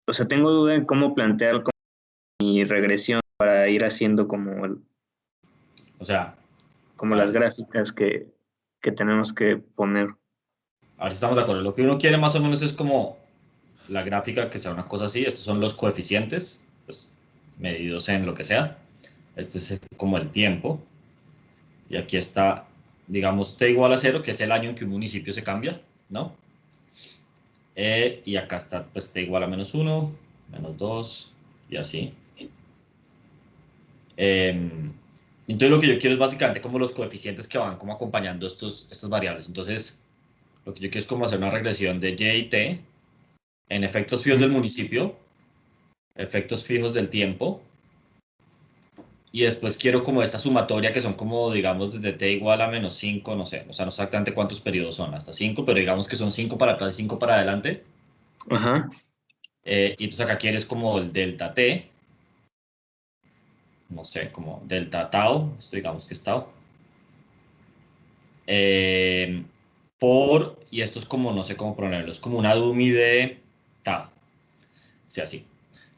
o sea, tengo duda en cómo plantear como mi regresión para ir haciendo O sea, como a las ver, gráficas que tenemos que poner. a ver si estamos de acuerdo. Lo que uno quiere más o menos es como la gráfica que sea una cosa así. Estos son los coeficientes, pues, medidos en lo que sea. Este es como el tiempo. Y aquí está, digamos, t igual a 0, que es el año en que un municipio se cambia, ¿no? Y acá está, pues, t igual a -1, -2, y así. Entonces lo que yo quiero es básicamente como los coeficientes que van como acompañando estas variables. Entonces, lo que yo quiero es como hacer una regresión de y y t en efectos fijos del municipio, efectos fijos del tiempo, y después quiero como esta sumatoria que son como, digamos, desde t igual a -5, no sé, o sea, no sé exactamente cuántos periodos son, hasta 5, pero digamos que son 5 para atrás y 5 para adelante. Ajá. Y entonces acá quieres como el delta t, no sé, como delta tau, esto digamos que es tau. Eh, y esto es como, no sé cómo ponerlo, es como una dummy de tau, o sea, así.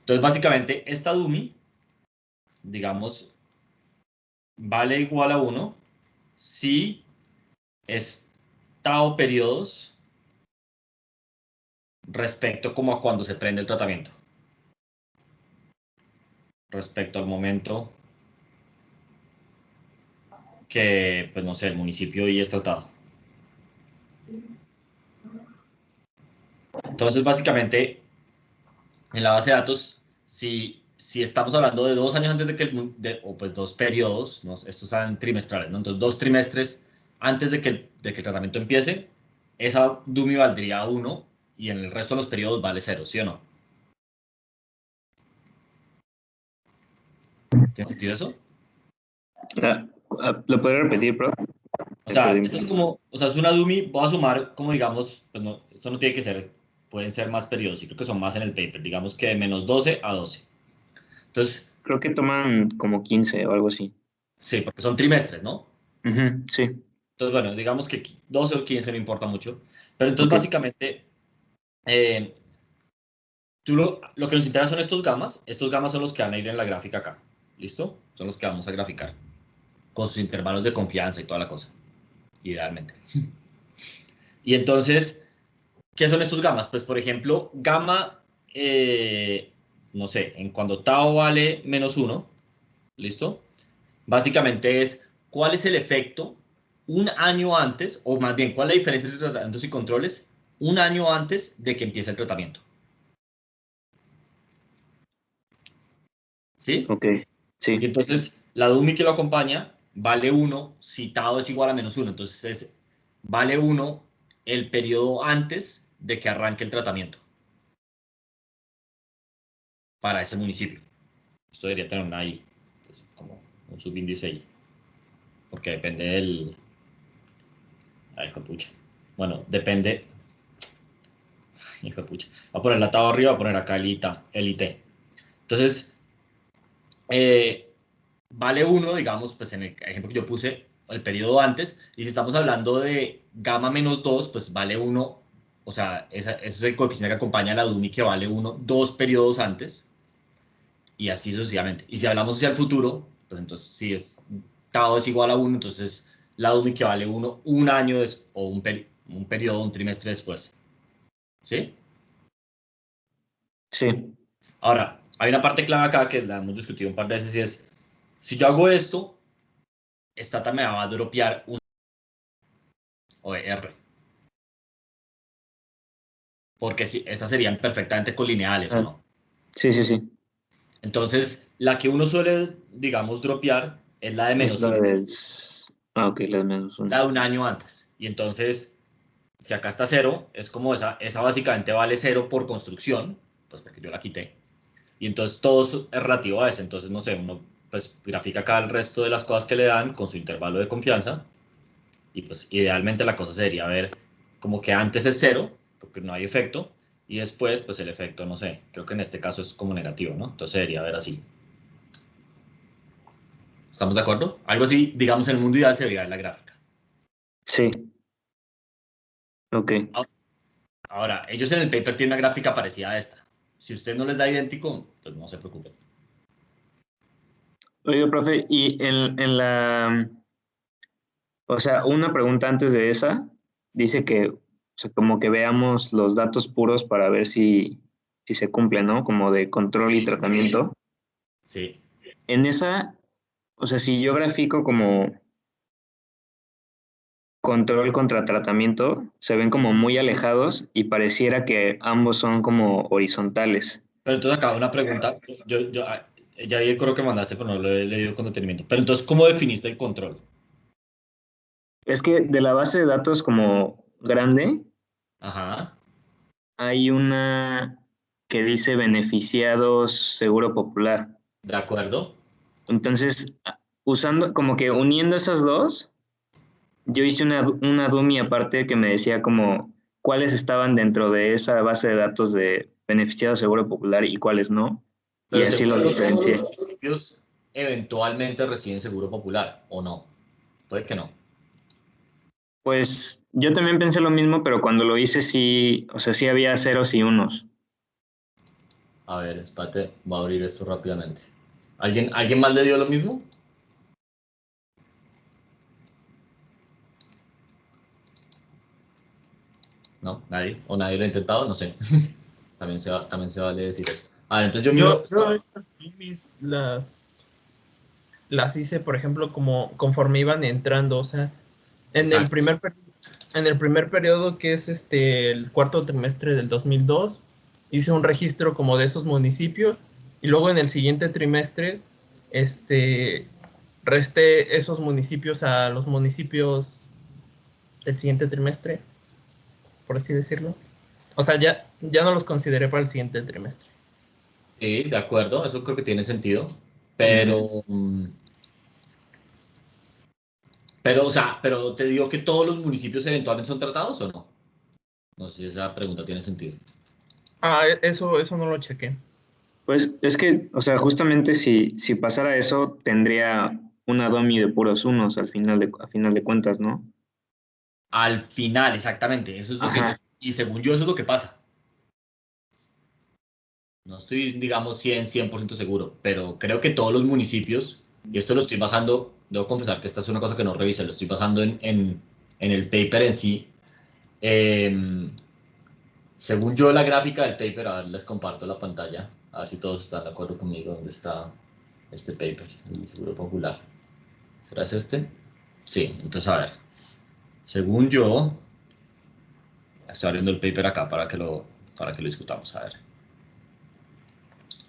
Entonces, básicamente, esta dummy, digamos, vale igual a 1 si es tau periodos respecto como a cuando se prende el tratamiento, respecto al momento que, pues no sé, el municipio y es tratado. Entonces, básicamente, en la base de datos, si estamos hablando de 2 años antes de que o pues 2 periodos, ¿no? Estos están trimestrales, ¿no? Entonces, 2 trimestres antes de que el tratamiento empiece, esa dummy valdría 1 y en el resto de los periodos vale 0, ¿sí o no? ¿Tiene sentido eso? Ah, ¿lo puedo repetir, bro? O Me perdí sea, un esto es poco. como, o sea, es una dummy, voy a sumar como digamos, pues no, esto no tiene que ser, pueden ser más periodos, y creo que son más en el paper, digamos que de -12 a 12. Entonces, Creo que toman como 15 o algo así. sí, porque son trimestres, ¿no? Ujú, sí, Entonces, bueno, digamos que 12 o 15 no importa mucho, pero entonces ok. básicamente, eh, lo que nos interesa son estos gamas son los que van a ir en la gráfica acá, ¿listo? Son los que vamos a graficar, con sus intervalos de confianza y toda la cosa, idealmente. Y entonces, ¿qué son estos gamas? Pues, por ejemplo, gamma, no sé, en cuando tau vale -1, ¿listo? Básicamente es cuál es el efecto un año antes, o más bien, cuál es la diferencia entre tratamientos y controles un año antes de que empiece el tratamiento. ¿Sí? Ok, sí. Y entonces, la DUMI que lo acompaña vale 1 si tau es igual a -1. Entonces, vale 1 el periodo antes de que arranque el tratamiento para ese municipio. Esto debería tener una I, pues, como un subíndice I, porque depende del... Ay, hijo de pucha. Bueno, depende... Hijo de pucha. Voy a poner la tabla arriba, voy a poner acá el IT. Entonces, vale 1, digamos, pues en el ejemplo que yo puse, el periodo antes, y si estamos hablando de gamma -2, pues vale 1, o sea, ese es el coeficiente que acompaña a la DUMI que vale 1, 2 periodos antes, y así sucesivamente. Y si hablamos hacia el futuro, pues entonces si es tau es igual a 1, entonces la DUMI que vale 1, un año o un periodo, un trimestre después. ¿Sí? Sí, Ahora, hay una parte clave acá que la hemos discutido un par de veces y es, si yo hago esto, Stata me va a dropear un o R, porque si, estas serían perfectamente colineales o ah, no. sí, sí, sí. Entonces, la que uno suele, digamos, dropear es la de Es la -1, del... Ah, ok, la de la -1. de un año antes. Y entonces, si acá está 0, es como esa básicamente vale 0 por construcción, pues porque yo la quité. Y entonces todo es relativo a eso. Entonces, no sé, uno pues grafica acá el resto de las cosas que le dan con su intervalo de confianza. Y pues idealmente la cosa sería ver como que antes es 0, porque no hay efecto, y después pues el efecto, no sé, creo que en este caso es como negativo, ¿no? Entonces debería ver así. ¿Estamos de acuerdo? Algo así, digamos, en el mundo ideal se vería en la gráfica. Sí, ok. Ahora, ellos en el paper tienen una gráfica parecida a esta. Si usted no les da idéntico, pues no se preocupen. Oye, profe, y o sea, una pregunta antes de esa, dice que, o sea, como que veamos los datos puros para ver si se cumple, ¿no? Como de control y Sí, tratamiento. sí. En esa, o sea, si yo grafico como control contra tratamiento, se ven como muy alejados y pareciera que ambos son como horizontales. Pero entonces acá una pregunta. Ya vi el correo que mandaste, pero no lo he leído con detenimiento. Pero entonces, ¿cómo definiste el control? Es que de la base de datos como grande, Ajá. hay una que dice beneficiados Seguro Popular. ¿De acuerdo? Entonces, usando, como que uniendo esas dos, yo hice una dummy aparte que me decía como cuáles estaban dentro de esa base de datos de beneficiados Seguro Popular y cuáles no. Y Pero así según los yo, todos los diferencié. municipios eventualmente reciben seguro popular, ¿o no? Puede que no. Pues yo también pensé lo mismo, pero cuando lo hice sí, o sea, sí había ceros y unos. A ver, espérate, voy a abrir esto rápidamente. ¿Alguien más le dio lo mismo? No, nadie. O nadie lo ha intentado, no sé. También se vale decir eso. A ver, entonces yo miro. Yo esas dummies las hice, por ejemplo, como conforme iban entrando, o sea, en el Exacto. primer, en el primer periodo, que es el cuarto trimestre del 2002, hice un registro como de esos municipios, y luego en el siguiente trimestre, este, resté esos municipios a los municipios del siguiente trimestre, por así decirlo. O sea, ya no los consideré para el siguiente trimestre. Sí, de acuerdo, eso creo que tiene sentido. Pero, o sea, pero te digo que todos los municipios eventualmente son tratados o no. No sé si esa pregunta tiene sentido. Ah, eso no lo chequé. Pues es que, o sea, justamente si pasara eso, tendría una dummy de puros unos a final de cuentas, ¿no? Al final, exactamente. Eso es lo que yo. Ajá. Y según yo, eso es lo que pasa. No estoy, digamos, 100% seguro, pero creo que todos los municipios, y esto lo estoy basando, debo confesar que esta es una cosa que no revisé, lo estoy basando en el paper en sí. Eh, Según yo, la gráfica del paper, a ver, les comparto la pantalla, a ver si todos están de acuerdo conmigo dónde está este paper, el Seguro Popular. ¿Será es este? Sí, entonces a ver. Según yo, estoy abriendo el paper acá para que lo discutamos, a ver.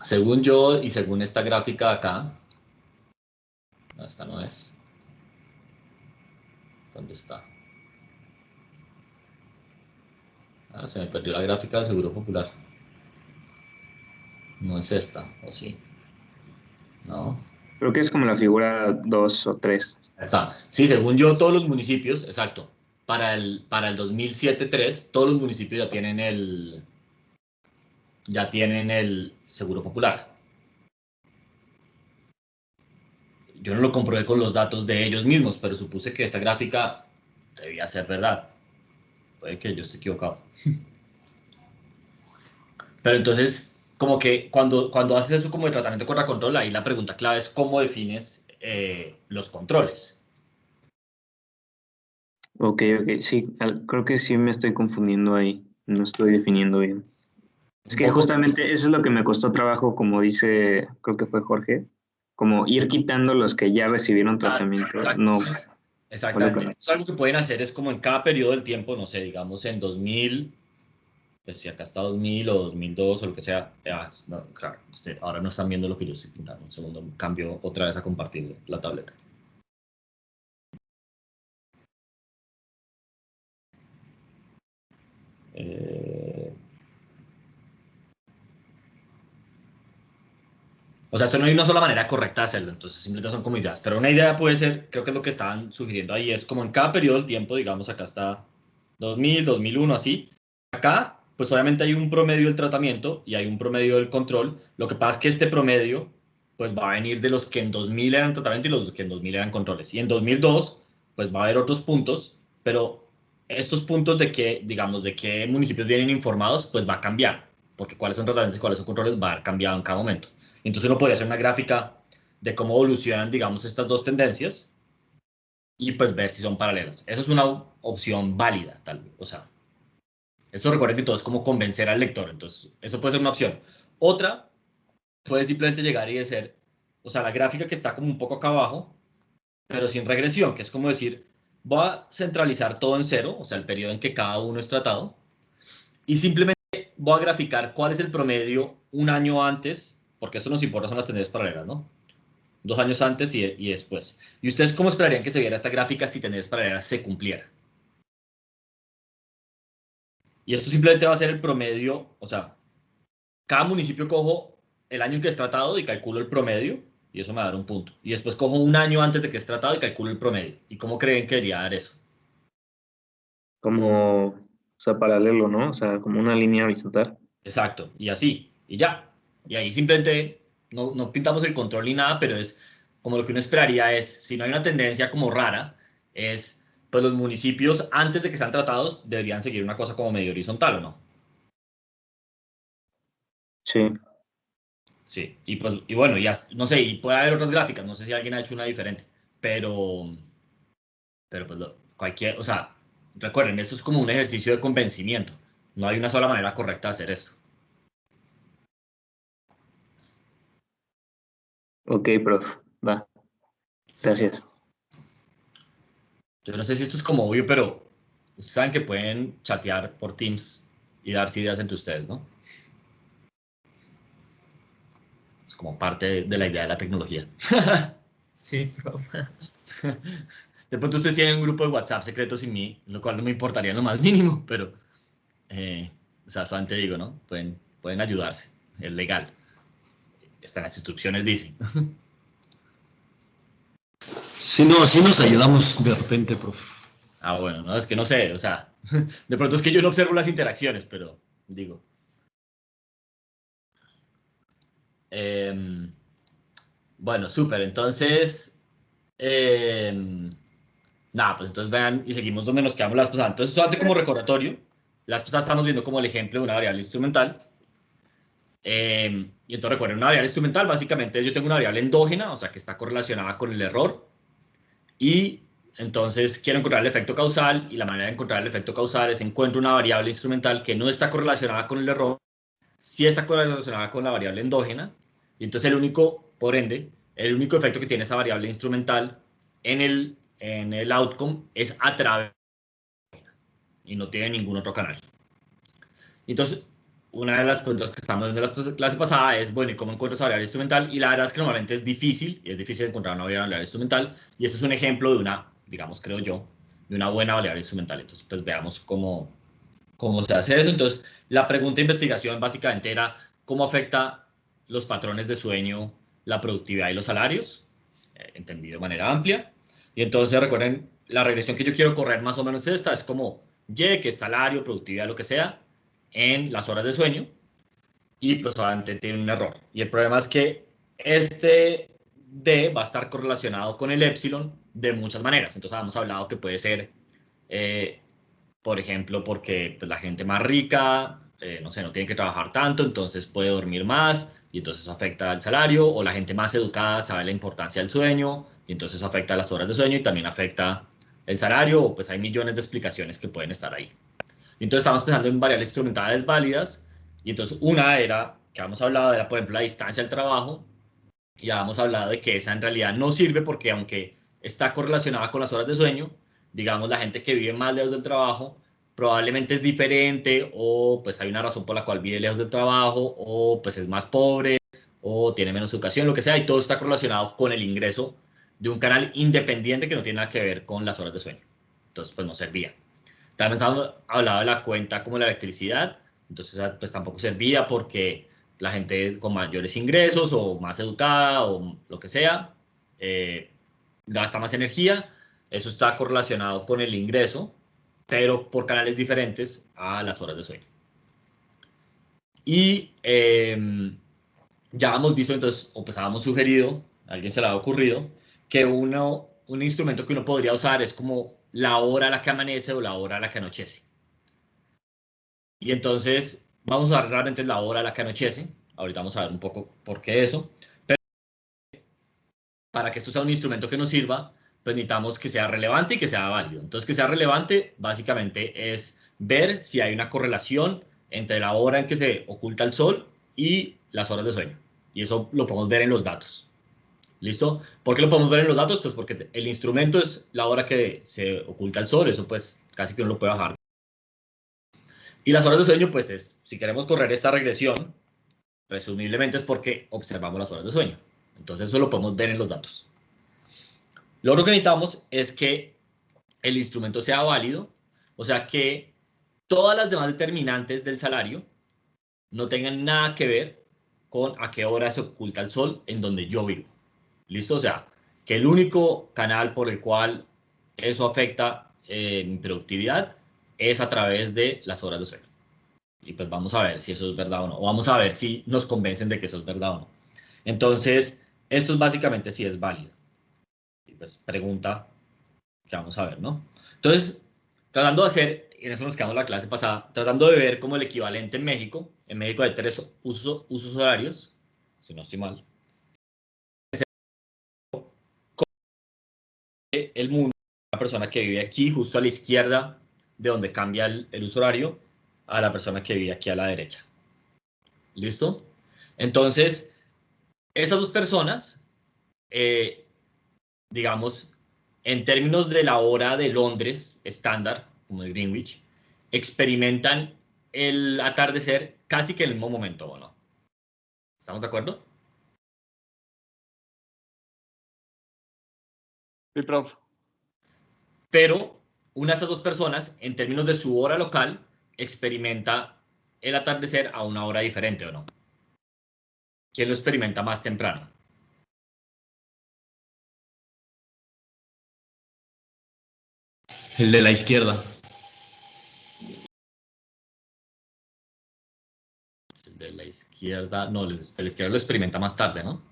Según yo y según esta gráfica de acá, no, esta no es. ¿Dónde está? Ah, se me perdió la gráfica del Seguro Popular. No es esta, ¿o sí? No. Creo que es como la figura 2 o 3. Está. Sí, según yo, todos los municipios, exacto. Para el 2007-3, todos los municipios ya tienen el Seguro Popular. Yo no lo comprobé con los datos de ellos mismos, pero supuse que esta gráfica debía ser verdad. Puede que yo esté equivocado. Pero entonces, como que cuando haces eso como de tratamiento contra control, ahí la pregunta clave es cómo defines los controles. Ok, ok, sí, creo que sí me estoy confundiendo ahí. No estoy definiendo bien. Es Un que poco, justamente eso es lo que me costó trabajo, como dice, creo que fue Jorge, como ir quitando los que ya recibieron tratamiento. exacto, No, fue lo que exactamente. me... Es algo que pueden hacer es como en cada periodo del tiempo, no sé, digamos en 2000, pues si acá está 2000 o 2002 o lo que sea, ya, no, claro, ahora no están viendo lo que yo estoy pintando. Un segundo, cambio otra vez a compartir la tableta. Eh, O sea, esto no hay una sola manera correcta de hacerlo, entonces simplemente son como ideas. Pero una idea puede ser, creo que es lo que estaban sugiriendo ahí, es como en cada periodo del tiempo, digamos, acá está 2000, 2001, así. Acá, pues obviamente hay un promedio del tratamiento y hay un promedio del control. Lo que pasa es que este promedio, pues va a venir de los que en 2000 eran tratamiento y los que en 2000 eran controles. Y en 2002, pues va a haber otros puntos, pero estos puntos de que, digamos, de qué municipios vienen informados, pues va a cambiar porque cuáles son tratamientos y cuáles son controles va a haber cambiado en cada momento. Entonces uno podría hacer una gráfica de cómo evolucionan, digamos, estas dos tendencias y pues ver si son paralelas. Eso es una opción válida, tal vez. O sea, esto recuerden que todo es como convencer al lector, entonces eso puede ser una opción. Otra puede simplemente llegar y decir, o sea, la gráfica que está como un poco acá abajo, pero sin regresión, que es como decir, voy a centralizar todo en cero, o sea, el periodo en que cada uno es tratado, y simplemente voy a graficar cuál es el promedio un año antes, porque esto nos importa, son las tendencias paralelas, ¿no? 2 años antes y después. ¿Y ustedes cómo esperarían que se viera esta gráfica si tendencias paralelas se cumpliera? Y esto simplemente va a ser el promedio, o sea, cada municipio cojo el año en que es tratado y calculo el promedio, y eso me va a dar un punto. Y después cojo un año antes de que es tratado y calculo el promedio. ¿Y cómo creen que debería dar eso? Como, o sea, paralelo, ¿no? O sea, como una línea horizontal. Exacto, y así, y ya. Y ahí simplemente no pintamos el control ni nada, pero es como lo que uno esperaría es, si no hay una tendencia como rara, es, pues los municipios antes de que sean tratados deberían seguir una cosa como medio horizontal, ¿o no? Sí. Sí, y pues, y bueno, ya, no sé, y puede haber otras gráficas, no sé si alguien ha hecho una diferente, pero pues cualquier, o sea, recuerden, esto es como un ejercicio de convencimiento, no hay una sola manera correcta de hacer esto. Ok, prof. Va. Gracias. Yo no sé si esto es como obvio, pero ustedes saben que pueden chatear por Teams y darse ideas entre ustedes, ¿no? Es como parte de la idea de la tecnología. Sí, prof. De pronto ustedes tienen un grupo de WhatsApp secreto sin mí, lo cual no me importaría en lo más mínimo, pero, o sea, solamente digo, ¿no? Pueden ayudarse, es legal. Están las instrucciones, dicen. Sí, no, sí nos ayudamos de repente, prof. Ah, bueno, no, es que no sé, o sea, de pronto es que yo no observo las interacciones, pero digo. Em, bueno, súper, entonces, nada, pues entonces vean y seguimos donde nos quedamos las pasadas. Entonces, solamente como recordatorio, las pasadas estamos viendo como el ejemplo de una variable instrumental. Y entonces recuerden, una variable instrumental, básicamente yo tengo una variable endógena, o sea, que está correlacionada con el error, y entonces quiero encontrar el efecto causal, y la manera de encontrar el efecto causal es encuentro una variable instrumental que no está correlacionada con el error, sí está correlacionada con la variable endógena, y entonces el único, por ende, el único efecto que tiene esa variable instrumental en el outcome es a través y no tiene ningún otro canal. Entonces, una de las preguntas que estamos viendo en la clase pasada es, bueno, ¿y cómo encuentro esa variable instrumental? Y la verdad es que normalmente es difícil, y es difícil encontrar una variable instrumental, y este es un ejemplo de una, digamos, creo yo, de una buena variable instrumental. Entonces, pues veamos cómo se hace eso. Entonces, la pregunta de investigación básicamente era, ¿cómo afecta los patrones de sueño la productividad y los salarios? Entendido de manera amplia. Y entonces, recuerden, la regresión que yo quiero correr más o menos esta, es como Y, que es salario, productividad, lo que sea, en las horas de sueño, y pues obviamente tiene un error. Y el problema es que este D va a estar correlacionado con el epsilon de muchas maneras. Entonces habíamos hablado que puede ser, por ejemplo, porque pues, la gente más rica, no sé, no tiene que trabajar tanto, entonces puede dormir más, y entonces eso afecta al salario, o la gente más educada sabe la importancia del sueño, y entonces eso afecta a las horas de sueño y también afecta el salario, o pues hay millones de explicaciones que pueden estar ahí. Entonces estamos pensando en variables instrumentales válidas, y entonces una era, que habíamos hablado, era por ejemplo la distancia del trabajo, y ya habíamos hablado de que esa en realidad no sirve porque aunque está correlacionada con las horas de sueño, digamos la gente que vive más lejos del trabajo probablemente es diferente, o pues hay una razón por la cual vive lejos del trabajo, o pues es más pobre, o tiene menos educación, lo que sea, y todo está correlacionado con el ingreso de un canal independiente que no tiene nada que ver con las horas de sueño. Entonces pues no servía. También hemos hablado de la cuenta como la electricidad, entonces pues tampoco servía porque la gente con mayores ingresos o más educada o lo que sea, eh, gasta más energía, eso está correlacionado con el ingreso, pero por canales diferentes a las horas de sueño. Y ya hemos visto entonces, o pues habíamos sugerido, a alguien se le ha ocurrido, que un instrumento que uno podría usar es como la hora a la que amanece o la hora a la que anochece. Y entonces, vamos a ver realmente la hora a la que anochece. Ahorita vamos a ver un poco por qué eso. Pero para que esto sea un instrumento que nos sirva, pues necesitamos que sea relevante y que sea válido. Entonces, que sea relevante básicamente es ver si hay una correlación entre la hora en que se oculta el sol y las horas de sueño. Y eso lo podemos ver en los datos. ¿Listo? ¿Por qué lo podemos ver en los datos? Pues porque el instrumento es la hora que se oculta el sol. Eso pues casi que uno lo puede bajar. Y las horas de sueño, pues es, si queremos correr esta regresión, presumiblemente es porque observamos las horas de sueño. Entonces eso lo podemos ver en los datos. Lo otro que necesitamos es que el instrumento sea válido, o sea que todas las demás determinantes del salario no tengan nada que ver con a qué hora se oculta el sol en donde yo vivo. ¿Listo? O sea, que el único canal por el cual eso afecta mi productividad es a través de las horas de sueño. Y pues vamos a ver si eso es verdad o no. O vamos a ver si nos convencen de que eso es verdad o no. Entonces, esto es básicamente si es válido. Y pues pregunta que vamos a ver, ¿no? Entonces, tratando de hacer, y en eso nos quedamos la clase pasada, tratando de ver como el equivalente en México hay 3 usos horarios, si no estoy mal. El mundo, la persona que vive aquí, justo a la izquierda de donde cambia el uso horario, a la persona que vive aquí a la derecha. ¿Listo? Entonces, estas dos personas, digamos, en términos de la hora de Londres estándar, como de Greenwich, experimentan el atardecer casi que en el mismo momento, ¿o no? ¿Estamos de acuerdo? Sí, prof. Pero una de esas dos personas, en términos de su hora local, experimenta el atardecer a una hora diferente, ¿o no? ¿Quién lo experimenta más temprano? El de la izquierda. El de la izquierda, no, el de la izquierda lo experimenta más tarde, ¿no?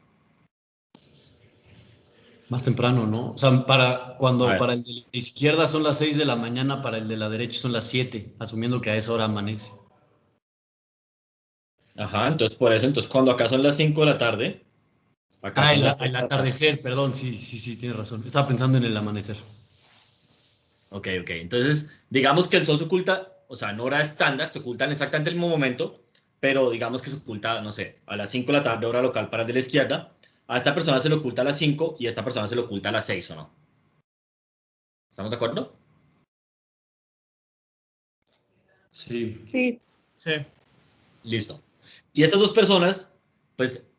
Más temprano, ¿no? O sea, A ver. para el de la izquierda son las 6 de la mañana, para el de la derecha son las 7, asumiendo que a esa hora amanece. Ajá, entonces por eso, entonces cuando acá son las 5 de la tarde, acá son las 6 El de la tarde. atardecer, perdón, sí, tienes razón. Estaba pensando en el amanecer. Ok. Entonces, digamos que el sol se oculta, o sea, en hora estándar, se oculta en exactamente el mismo momento, pero digamos que se oculta, no sé, a las 5 de la tarde, hora local para el de la izquierda. A esta persona se le oculta a las 5 y a esta persona se le oculta a las 6, ¿o no? ¿Estamos de acuerdo? Sí. Sí. Sí. Listo. Y estas dos personas, pues,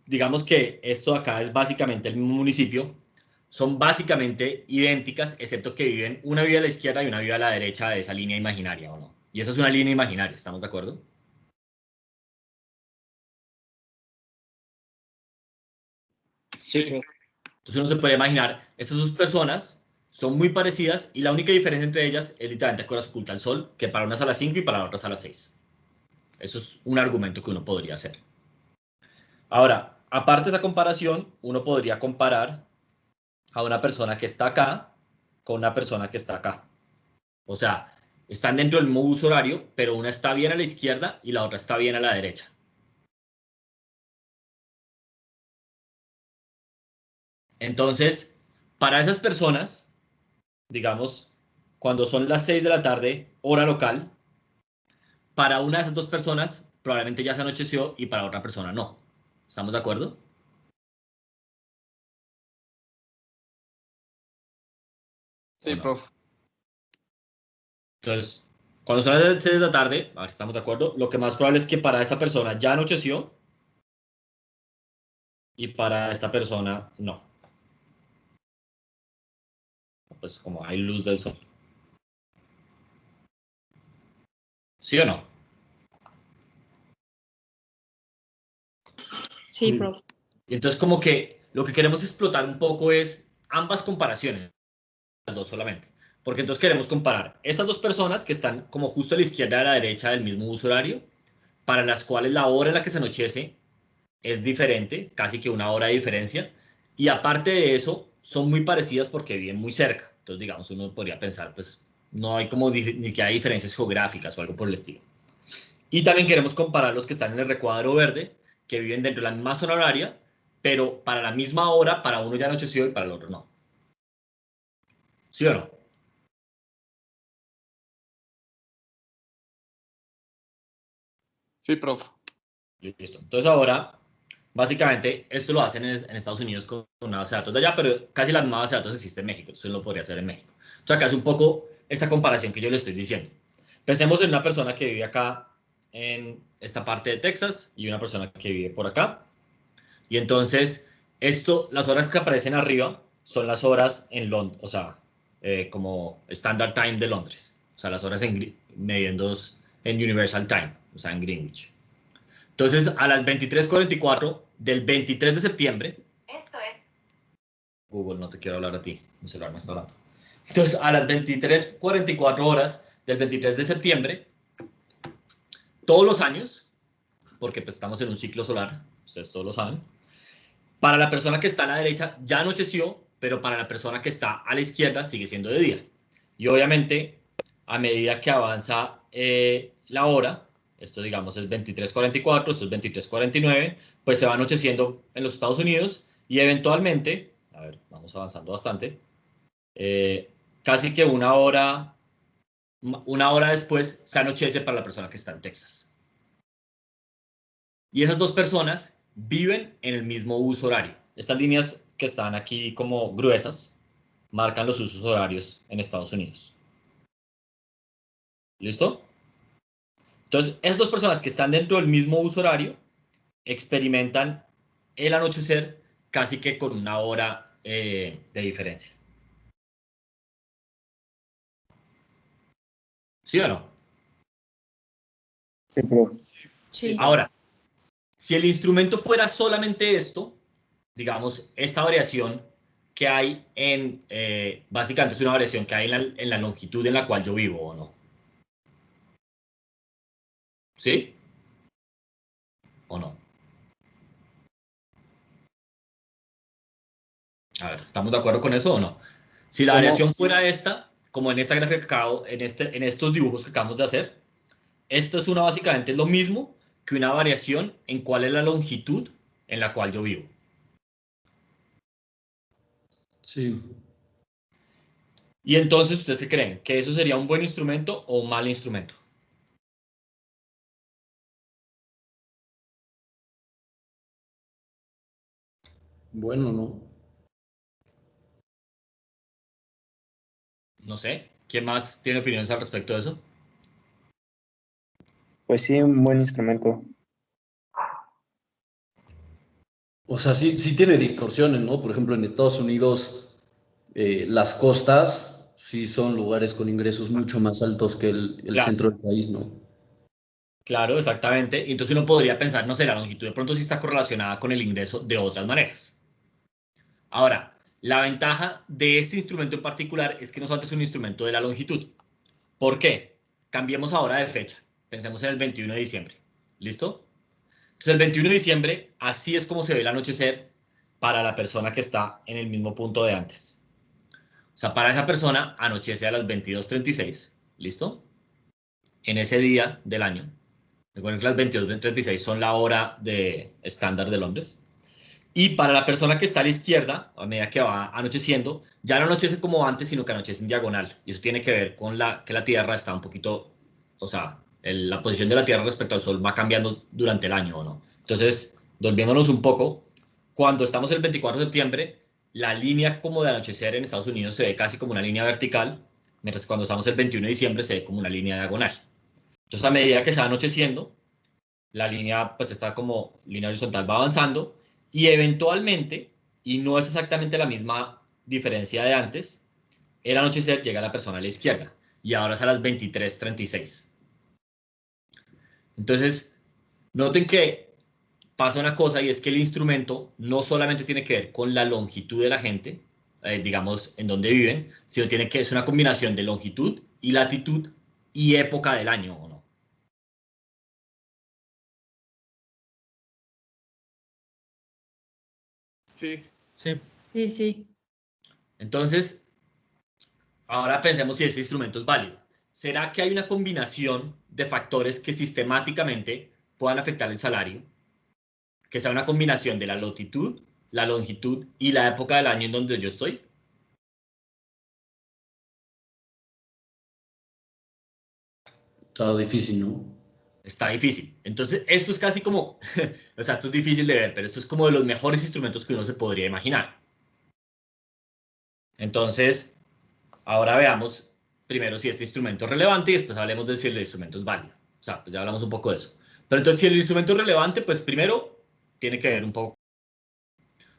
digamos que esto acá es básicamente el mismo municipio, son básicamente idénticas, excepto que una vive a la izquierda y una vive a la derecha de esa línea imaginaria, ¿o no? Y esa es una línea imaginaria, ¿estamos de acuerdo? Sí, prof. Entonces uno se puede imaginar, estas dos personas son muy parecidas y la única diferencia entre ellas es literalmente a qué hora se oculta el sol, que para una es a las 5 y para la otra es a las 6. Eso es un argumento que uno podría hacer. Ahora, aparte de esa comparación, uno podría comparar a una persona que está acá con una persona que está acá. O sea, están dentro del mismo uso horario, pero una está bien a la izquierda y la otra está bien a la derecha. Entonces, para esas personas, digamos, cuando son las 6 de la tarde, hora local, para una de esas dos personas probablemente ya se anocheció y para otra persona no. ¿Estamos de acuerdo? Sí, No? prof. Entonces, cuando son las 6 de la tarde, a ver si estamos de acuerdo, lo que más probable es que para esta persona ya anocheció y para esta persona no. Pues como hay luz del sol. ¿Sí o no? Sí, prof. Y entonces como que lo que queremos explotar un poco es ambas comparaciones, las dos solamente. Porque entonces queremos comparar estas dos personas que están como justo a la izquierda y a la derecha del mismo uso horario, para las cuales la hora en la que se anochece es diferente, casi que una hora de diferencia, y aparte de eso, son muy parecidas porque viven muy cerca. Entonces, digamos, uno podría pensar, pues, no hay como ni que hay diferencias geográficas o algo por el estilo. Y también queremos comparar los que están en el recuadro verde, que viven dentro de la misma zona horaria, pero para la misma hora, para uno ya anocheció y para el otro no. ¿Sí o no? Sí, profe. Listo. Entonces ahora, básicamente, esto lo hacen en Estados Unidos con una base de datos de allá, pero casi la misma base de datos existe en México, entonces lo podría hacer en México. O sea, acá es un poco esta comparación que yo le estoy diciendo. Pensemos en una persona que vive acá en esta parte de Texas y una persona que vive por acá. Y entonces, las horas que aparecen arriba son las horas en Londres, o sea, como Standard Time de Londres. O sea, las horas medidas en Universal Time, o sea, en Greenwich. Entonces, a las 23:44 del 23 de septiembre. Esto es. Google, no te quiero hablar a ti. Mi celular me está hablando. Entonces, a las 23:44 horas del 23 de septiembre, todos los años, porque pues estamos en un ciclo solar, ustedes todos lo saben, para la persona que está a la derecha ya anocheció, pero para la persona que está a la izquierda sigue siendo de día. Y obviamente, a medida que avanza la hora, esto digamos es 23:44, esto es 23:49, pues se va anocheciendo en los Estados Unidos y eventualmente, a ver, vamos avanzando bastante, casi que una hora después se anochece para la persona que está en Texas. Y esas dos personas viven en el mismo uso horario. Estas líneas que están aquí como gruesas marcan los usos horarios en Estados Unidos. ¿Listo? Entonces, esas dos personas que están dentro del mismo uso horario experimentan el anochecer casi que con una hora de diferencia. ¿Sí o no? Sí, profe. Sí. Ahora, si el instrumento fuera solamente esto, digamos, esta variación que hay básicamente es una variación que hay en la longitud en la cual yo vivo, ¿o no? ¿Sí? ¿O no? A ver, ¿estamos de acuerdo con eso o no? Si la ¿Cómo? variación fuera esta, como en esta gráfica que en estos dibujos que acabamos de hacer, esto es básicamente lo mismo que una variación en cuál es la longitud en la cual yo vivo. Sí. Y entonces, ¿ustedes qué creen? ¿Que eso sería un buen instrumento o un mal instrumento? Bueno, no. No sé. ¿Quién más tiene opiniones al respecto de eso? Pues sí, un buen instrumento. O sea, sí tiene distorsiones, ¿no? Por ejemplo, en Estados Unidos, las costas sí son lugares con ingresos mucho más altos que el Claro, centro del país, ¿no? claro, exactamente. Y entonces uno podría pensar, no sé, la longitud de pronto sí está correlacionada con el ingreso de otras maneras. Ahora, la ventaja de este instrumento en particular es que no solamente es un instrumento de la longitud. ¿Por qué? Cambiemos ahora de fecha. Pensemos en el 21 de diciembre. ¿Listo? Entonces, el 21 de diciembre, así es como se ve el anochecer para la persona que está en el mismo punto de antes. O sea, para esa persona anochece a las 22:36. ¿Listo? En ese día del año. Recuerden que las 22:36 son la hora de estándar de Londres. Y para la persona que está a la izquierda, a medida que va anocheciendo, ya no anochece como antes, sino que anochece en diagonal. Y eso tiene que ver con que la Tierra está un poquito, o sea, la posición de la Tierra respecto al Sol va cambiando durante el año, ¿o no? Entonces, volviéndonos un poco, cuando estamos el 24 de septiembre, la línea como de anochecer en Estados Unidos se ve casi como una línea vertical, mientras que cuando estamos el 21 de diciembre se ve como una línea diagonal. Entonces, a medida que se va anocheciendo, la línea pues está como línea horizontal, va avanzando y eventualmente, y no es exactamente la misma diferencia de antes, el anochecer llega a la persona a la izquierda y ahora es a las 23:36. Entonces, noten que pasa una cosa y es que el instrumento no solamente tiene que ver con la longitud de la gente, digamos, en donde viven, sino es una combinación de longitud y latitud y época del año, ¿o no? Sí. Sí. Sí, sí. Entonces, ahora pensemos si este instrumento es válido. ¿será que hay una combinación de factores que sistemáticamente puedan afectar el salario? Que sea una combinación de la latitud, la longitud y la época del año en donde yo estoy. Está difícil, ¿no? Está difícil. Entonces, esto es casi como, o sea, esto es difícil de ver, pero esto es como de los mejores instrumentos que uno se podría imaginar. Entonces, ahora veamos primero si este instrumento es relevante y después hablemos de si el instrumento es válido. O sea, pues ya hablamos un poco de eso. Pero entonces, si el instrumento es relevante, pues primero tiene que ver un poco.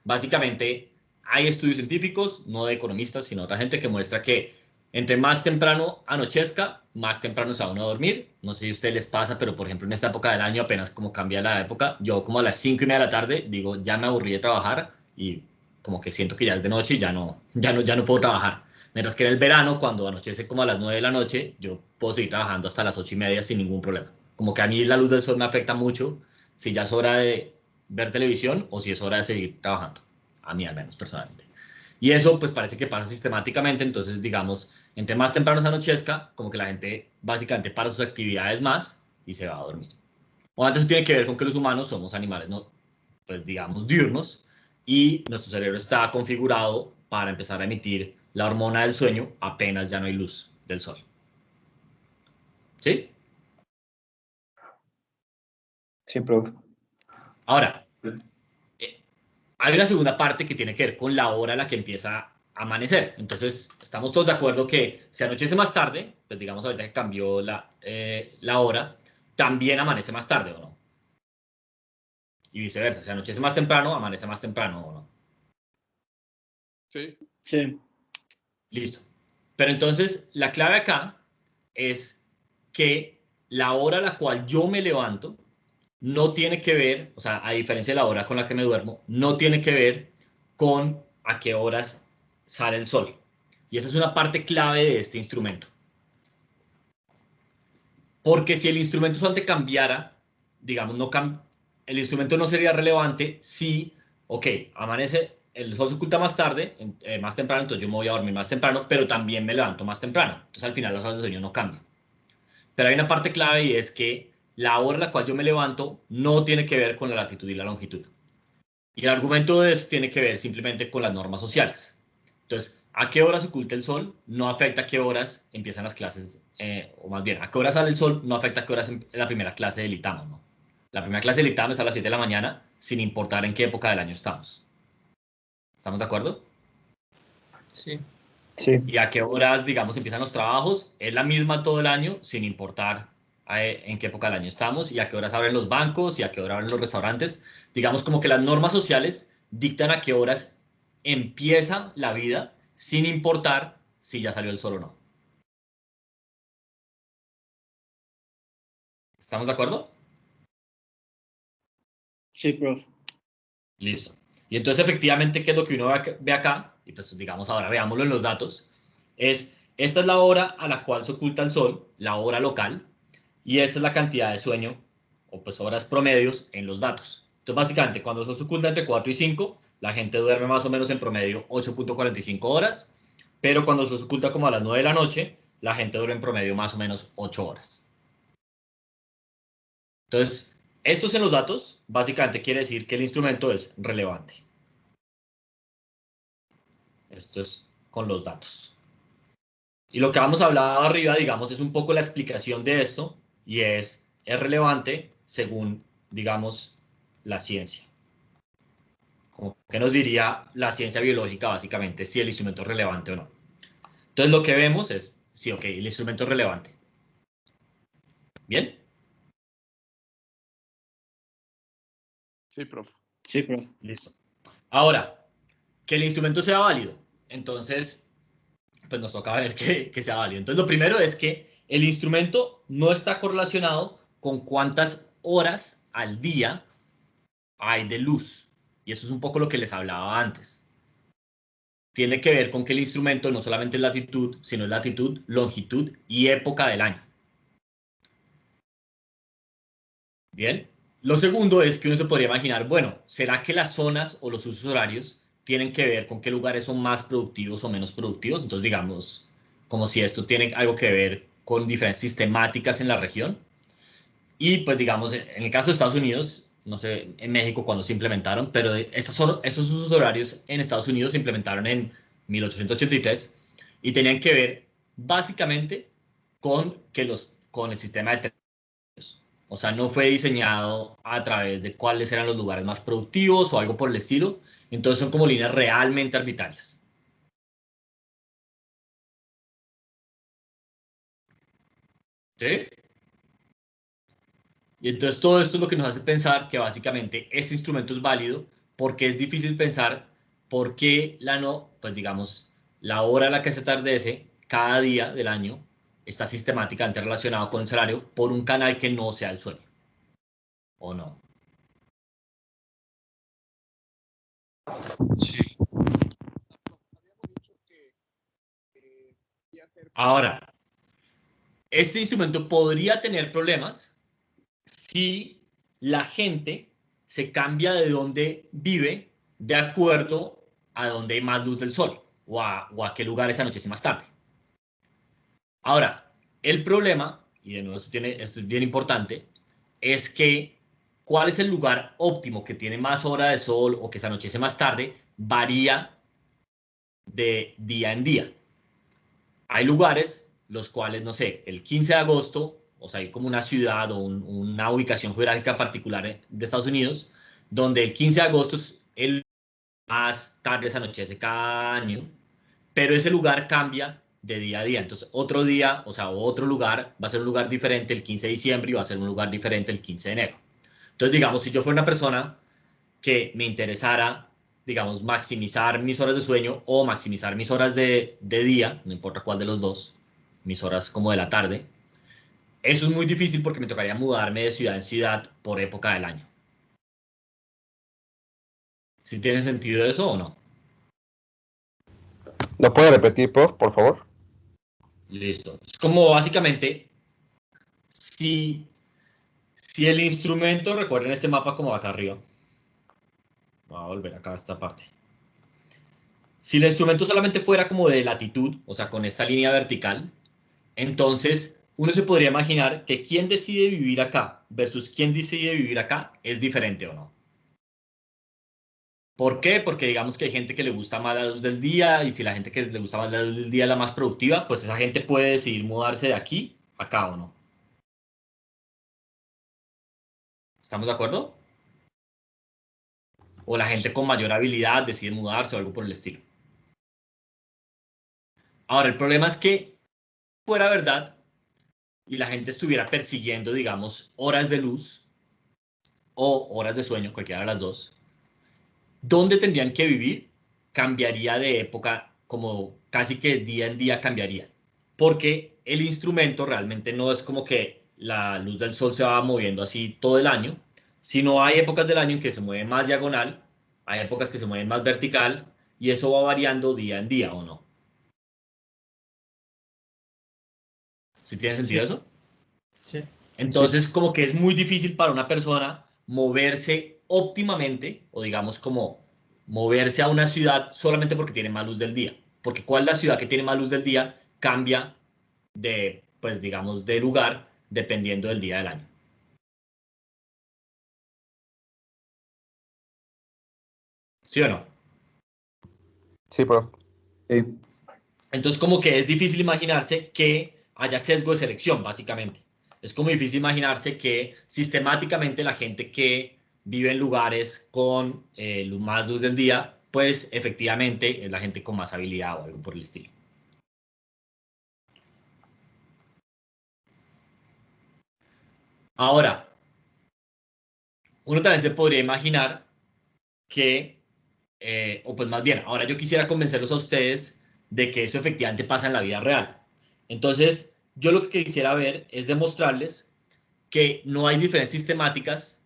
Básicamente, hay estudios científicos, no de economistas, sino de otra gente que muestra que entre más temprano anochezca, más temprano se va uno a dormir. No sé si a ustedes les pasa, pero por ejemplo en esta época del año, apenas como cambia la época, yo como a las 5:30 de la tarde digo, ya me aburrí de trabajar y como que siento que ya es de noche y ya no puedo trabajar. Mientras que en el verano, cuando anochece como a las 9 de la noche, yo puedo seguir trabajando hasta las 8:30 sin ningún problema. Como que a mí la luz del sol me afecta mucho si ya es hora de ver televisión o si es hora de seguir trabajando. A mí al menos, personalmente. Y eso pues parece que pasa sistemáticamente, entonces digamos, entre más temprano se anochezca, como que la gente básicamente para sus actividades más y se va a dormir. Obviamente eso tiene que ver con que los humanos somos animales, no, pues digamos, diurnos, y nuestro cerebro está configurado para empezar a emitir la hormona del sueño apenas ya no hay luz del sol. ¿Sí? Sí, profe. Ahora, hay una segunda parte que tiene que ver con la hora a la que empieza a amanecer. Entonces, estamos todos de acuerdo que si anochece más tarde, pues digamos ahorita que cambió la hora, también amanece más tarde, ¿o no? Y viceversa, si anochece más temprano, amanece más temprano, ¿o no? Sí. Sí. Listo. Pero entonces, la clave acá es que la hora a la cual yo me levanto no tiene que ver, o sea, a diferencia de la hora con la que me duermo, no tiene que ver con a qué horas sale el sol. Y esa es una parte clave de este instrumento. Porque si el instrumento solamente cambiara, digamos, el instrumento no sería relevante si, ok, amanece, el sol se oculta más tarde, más temprano, entonces yo me voy a dormir más temprano, pero también me levanto más temprano. Entonces al final las horas de sueño no cambian. Pero hay una parte clave y es que la hora en la cual yo me levanto no tiene que ver con la latitud y la longitud. Y el argumento de esto tiene que ver simplemente con las normas sociales. Entonces, ¿a qué horas se oculta el sol? No afecta a qué horas empiezan las clases, o más bien, ¿a qué horas sale el sol? No afecta a qué horas es la primera clase del ITAM, ¿no? La primera clase del ITAM es a las 7 de la mañana, sin importar en qué época del año estamos. ¿Estamos de acuerdo? Sí. Sí. Y a qué horas, digamos, empiezan los trabajos, es la misma todo el año, sin importar en qué época del año estamos, y a qué horas abren los bancos, y a qué hora abren los restaurantes. Digamos como que las normas sociales dictan a qué horas empieza la vida, sin importar si ya salió el sol o no. ¿Estamos de acuerdo? Sí, profe. Listo. Y entonces, efectivamente, ¿qué es lo que uno ve acá? Y pues, digamos, ahora veámoslo en los datos. Esta es la hora a la cual se oculta el sol, la hora local, y esa es la cantidad de sueño, o pues horas promedios en los datos. Entonces, básicamente, cuando el sol se oculta entre 4 y 5, la gente duerme más o menos en promedio 8.45 horas, pero cuando el sol se oculta como a las 9 de la noche, la gente duerme en promedio más o menos 8 horas. Entonces, estos en los datos, básicamente quiere decir que el instrumento es relevante. Esto es con los datos. Y lo que vamos a hablar arriba, digamos, es un poco la explicación de esto, y es relevante según, digamos, la ciencia. Como que nos diría la ciencia biológica, básicamente, si el instrumento es relevante o no. Entonces, lo que vemos es, sí, ok, el instrumento es relevante. ¿Bien? Sí, profe. Sí, profe. Listo. Ahora, que el instrumento sea válido. Entonces, pues nos toca ver que sea válido. Entonces, lo primero es que el instrumento no está correlacionado con cuántas horas al día hay de luz. Y eso es un poco lo que les hablaba antes. Tiene que ver con que el instrumento no solamente es latitud, sino es latitud, longitud y época del año. Bien. Lo segundo es que uno se podría imaginar, bueno, ¿será que las zonas o los usos horarios tienen que ver con qué lugares son más productivos o menos productivos? Entonces, digamos, como si esto tiene algo que ver con diferentes sistemáticas en la región. Y pues digamos, en el caso de Estados Unidos, no sé en México cuando se implementaron, pero estos usos horarios en Estados Unidos se implementaron en 1883 y tenían que ver básicamente con el sistema de territorios. O sea, no fue diseñado a través de cuáles eran los lugares más productivos o algo por el estilo. Entonces son como líneas realmente arbitrarias. ¿Sí? Y entonces todo esto es lo que nos hace pensar que básicamente este instrumento es válido porque es difícil pensar por qué pues digamos, la hora a la que se atardece cada día del año está sistemáticamente relacionado con el salario por un canal que no sea el sueño. ¿O no? Sí. Ahora, este instrumento podría tener problemas si la gente se cambia de donde vive de acuerdo a donde hay más luz del sol o a qué lugares anochece más tarde. Ahora, el problema, y de nuevo esto es bien importante, es que cuál es el lugar óptimo que tiene más hora de sol o que se anochece más tarde varía de día en día. Hay lugares los cuales, no sé, el 15 de agosto, o sea, hay como una ciudad o una ubicación geográfica particular de Estados Unidos, donde el 15 de agosto es el más tarde se anochece cada año, pero ese lugar cambia de día a día. Entonces, otro día, o sea, otro lugar va a ser un lugar diferente el 15 de diciembre y va a ser un lugar diferente el 15 de enero. Entonces, digamos, si yo fuera una persona que me interesara, digamos, maximizar mis horas de sueño o maximizar mis horas de día, no importa cuál de los dos, mis horas como de la tarde, eso es muy difícil porque me tocaría mudarme de ciudad en ciudad por época del año. ¿Sí tiene sentido eso o no? ¿Lo puede repetir, prof, por favor? Listo. Es como básicamente, si el instrumento, recuerden este mapa como acá arriba, voy a volver acá a esta parte. Si el instrumento solamente fuera como de latitud, o sea, con esta línea vertical, entonces uno se podría imaginar que quien decide vivir acá versus quien decide vivir acá es diferente o no. ¿Por qué? Porque digamos que hay gente que le gusta más la luz del día y si la gente que le gusta más la luz del día es la más productiva, pues esa gente puede decidir mudarse de aquí a acá o no. ¿Estamos de acuerdo? O la gente con mayor habilidad decide mudarse o algo por el estilo. Ahora, el problema es que fuera verdad y la gente estuviera persiguiendo, digamos, horas de luz o horas de sueño, cualquiera de las dos, ¿dónde tendrían que vivir? Cambiaría de época, como casi que día en día cambiaría. Porque el instrumento realmente no es como que la luz del sol se va moviendo así todo el año, sino hay épocas del año en que se mueve más diagonal, hay épocas que se mueven más vertical, y eso va variando día en día, ¿o no? ¿Sí tiene sentido Sí, eso? sí. Sí. Entonces, como que es muy difícil para una persona moverse óptimamente, o digamos como moverse a una ciudad solamente porque tiene más luz del día. Porque cuál es la ciudad que tiene más luz del día cambia de, pues digamos, de lugar dependiendo del día del año. ¿Sí o no? Sí, prof. Sí. Entonces, como que es difícil imaginarse que haya sesgo de selección, básicamente. Es como difícil imaginarse que sistemáticamente la gente que vive en lugares con más luz del día, pues efectivamente es la gente con más habilidad o algo por el estilo. Ahora, uno también se podría imaginar que, o pues más bien, ahora yo quisiera convencerlos a ustedes de que eso efectivamente pasa en la vida real. Entonces, yo lo que quisiera ver es demostrarles que no hay diferencias sistemáticas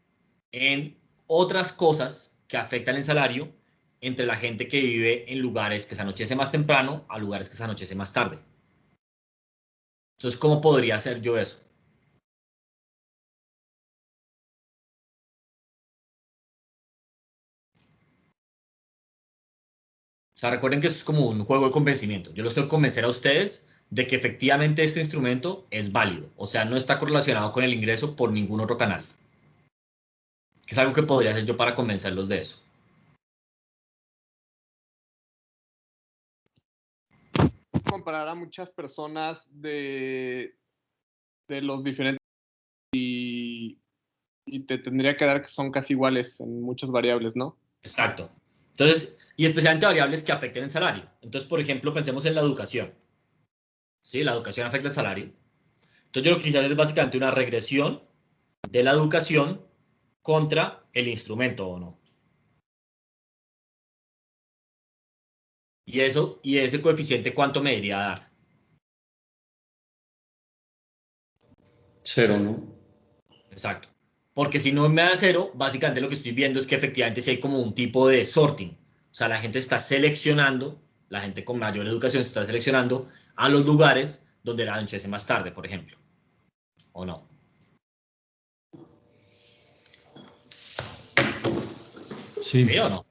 en otras cosas que afectan el salario entre la gente que vive en lugares que se anochece más temprano a lugares que se anochece más tarde. Entonces, ¿cómo podría hacer yo eso? O sea, recuerden que eso es como un juego de convencimiento. Yo los tengo que convencer a ustedes de que efectivamente este instrumento es válido. O sea, no está correlacionado con el ingreso por ningún otro canal. Que es algo que podría hacer yo para convencerlos de eso. Comparar a muchas personas de los diferentes y te tendría que dar que son casi iguales en muchas variables, ¿no? Exacto. Entonces, y especialmente variables que afecten el salario. Entonces, por ejemplo, pensemos en la educación. ¿Sí? La educación afecta el salario. Entonces, yo lo que quise hacer es básicamente una regresión de la educación contra el instrumento, ¿o no? Y ese coeficiente, ¿cuánto me debería dar? 0, ¿no? Exacto. Porque si no me da 0, básicamente lo que estoy viendo es que efectivamente sí hay como un tipo de sorting. O sea, la gente está seleccionando, la gente con mayor educación se está seleccionando a los lugares donde la anochece más tarde, por ejemplo. ¿O no? Sí. ¿Sí o no?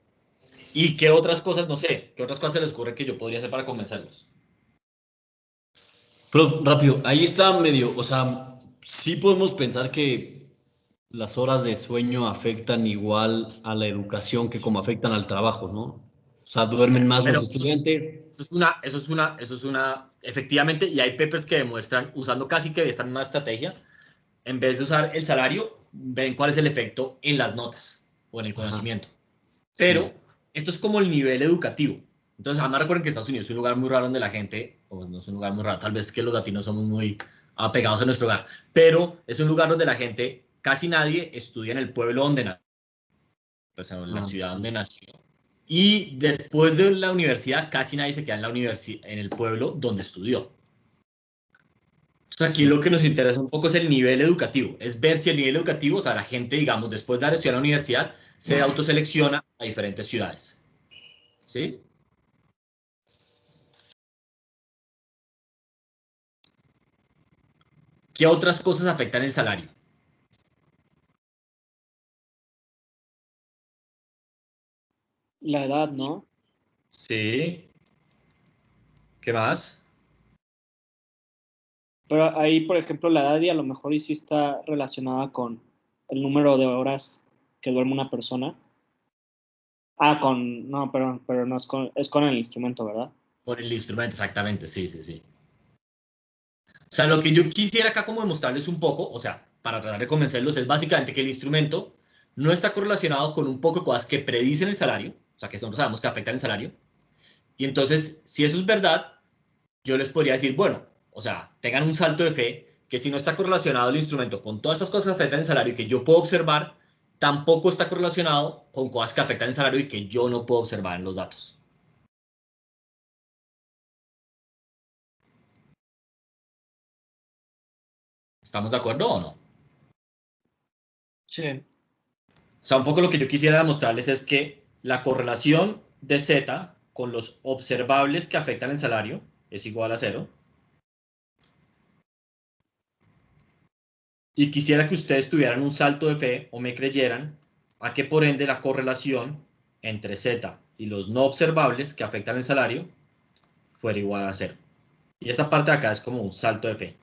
¿Y qué otras cosas, no sé, qué otras cosas se les ocurre que yo podría hacer para convencerlos? Pero rápido, ahí está medio, o sea, sí podemos pensar que las horas de sueño afectan igual a la educación que como afectan al trabajo, ¿no? O sea, duermen más Pero los estudiantes. eso es una, efectivamente, y hay papers que demuestran, usando casi que esta misma estrategia, en vez de usar el salario, ven cuál es el efecto en las notas o en el Ajá. conocimiento. Sí. Pero esto es como el nivel educativo. Entonces, además recuerden que Estados Unidos es un lugar muy raro donde la gente, o no es un lugar muy raro, tal vez que los latinos somos muy apegados a nuestro hogar, pero es un lugar donde la gente, casi nadie estudia en el pueblo donde nació, pues en la ciudad Sí. donde nació. Y después de la universidad, casi nadie se queda en la en el pueblo donde estudió. Entonces aquí Sí. lo que nos interesa un poco es el nivel educativo, es ver si el nivel educativo, o sea, la gente, digamos, después de dar estudiar en la universidad, se autoselecciona a diferentes ciudades. ¿Sí? ¿Qué otras cosas afectan el salario? La edad, ¿no? Sí. ¿Qué más? Pero ahí, por ejemplo, la edad y a lo mejor y sí está relacionada con el número de horas que duerme una persona. No, perdón, pero no es con el instrumento, ¿verdad? Por el instrumento, exactamente, sí, sí, sí. O sea, lo que yo quisiera acá como demostrarles un poco, o sea, para tratar de convencerlos, es básicamente que el instrumento no está correlacionado con un poco de cosas que predicen el salario, o sea, que nosotros sabemos que afectan el salario. Y entonces, si eso es verdad, yo les podría decir, bueno, o sea, tengan un salto de fe, que si no está correlacionado el instrumento con todas estas cosas que afectan el salario y que yo puedo observar, tampoco está correlacionado con cosas que afectan el salario y que yo no puedo observar en los datos. ¿Estamos de acuerdo o no? Sí. O sea, un poco lo que yo quisiera demostrarles es que la correlación de Z con los observables que afectan el salario es igual a 0. Y quisiera que ustedes tuvieran un salto de fe o me creyeran a que por ende la correlación entre Z y los no observables que afectan el salario fuera igual a 0. Y esta parte de acá es como un salto de fe.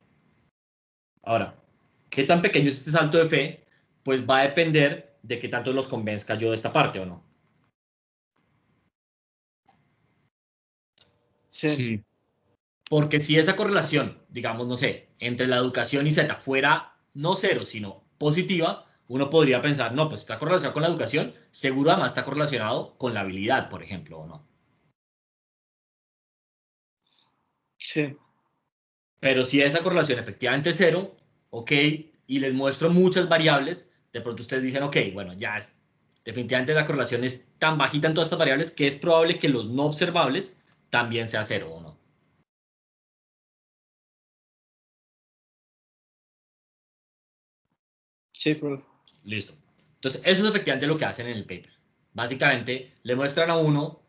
Ahora, ¿qué tan pequeño es este salto de fe? Pues va a depender de qué tanto los convenzca yo de esta parte o no. Sí. Sí. Porque si esa correlación, digamos, no sé, entre la educación y Z fuera no 0, sino positiva, uno podría pensar, no, pues está correlacionado con la educación, seguro además está correlacionado con la habilidad, por ejemplo, ¿o no? Sí. Pero si esa correlación efectivamente es 0, ok, y les muestro muchas variables, de pronto ustedes dicen, ok, bueno, ya es, definitivamente la correlación es tan bajita en todas estas variables que es probable que los no observables también sea 0, ¿o no? Sí, profe. Listo. Entonces, eso es efectivamente lo que hacen en el paper. Básicamente, le muestran a uno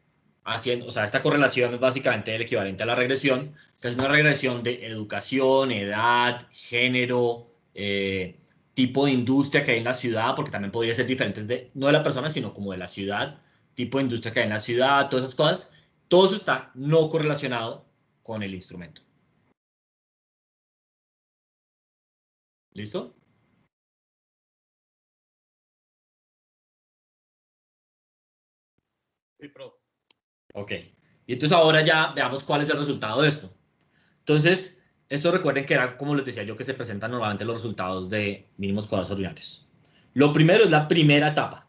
haciendo, o sea, esta correlación es básicamente el equivalente a la regresión, que es una regresión de educación, edad, género, tipo de industria que hay en la ciudad, porque también podría ser diferentes de, no de la persona, sino como de la ciudad, tipo de industria que hay en la ciudad, todas esas cosas. Todo eso está no correlacionado con el instrumento. ¿Listo? Sí, profe. Ok. Y entonces ahora ya veamos cuál es el resultado de esto. Entonces, esto recuerden que era, como les decía yo, que se presentan normalmente los resultados de mínimos cuadrados ordinarios. Lo primero es la primera etapa.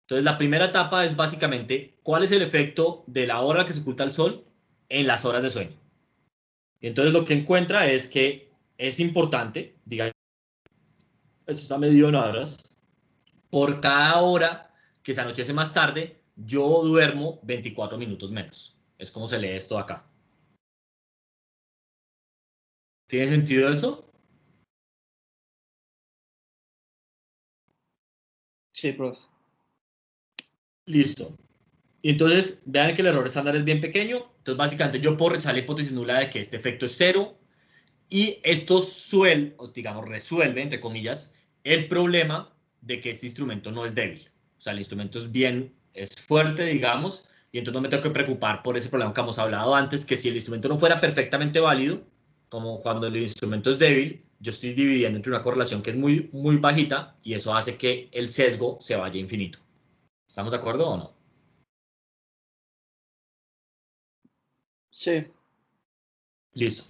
Entonces, la primera etapa es básicamente cuál es el efecto de la hora que se oculta el sol en las horas de sueño. Y entonces lo que encuentra es que es importante, digamos, esto está medido en horas, por cada hora que se anochece más tarde, yo duermo 24 minutos menos. Es como se lee esto acá. ¿Tiene sentido eso? Sí, profe. Listo. Y entonces, vean que el error estándar es bien pequeño. Entonces, básicamente, yo puedo rechazar la hipótesis nula de que este efecto es cero. Y esto resuelve, entre comillas, el problema de que este instrumento no es débil. O sea, el instrumento es fuerte, digamos, y entonces no me tengo que preocupar por ese problema que hemos hablado antes, que si el instrumento no fuera perfectamente válido, como cuando el instrumento es débil, yo estoy dividiendo entre una correlación que es muy, muy bajita y eso hace que el sesgo se vaya a infinito. ¿Estamos de acuerdo o no? Sí. Listo.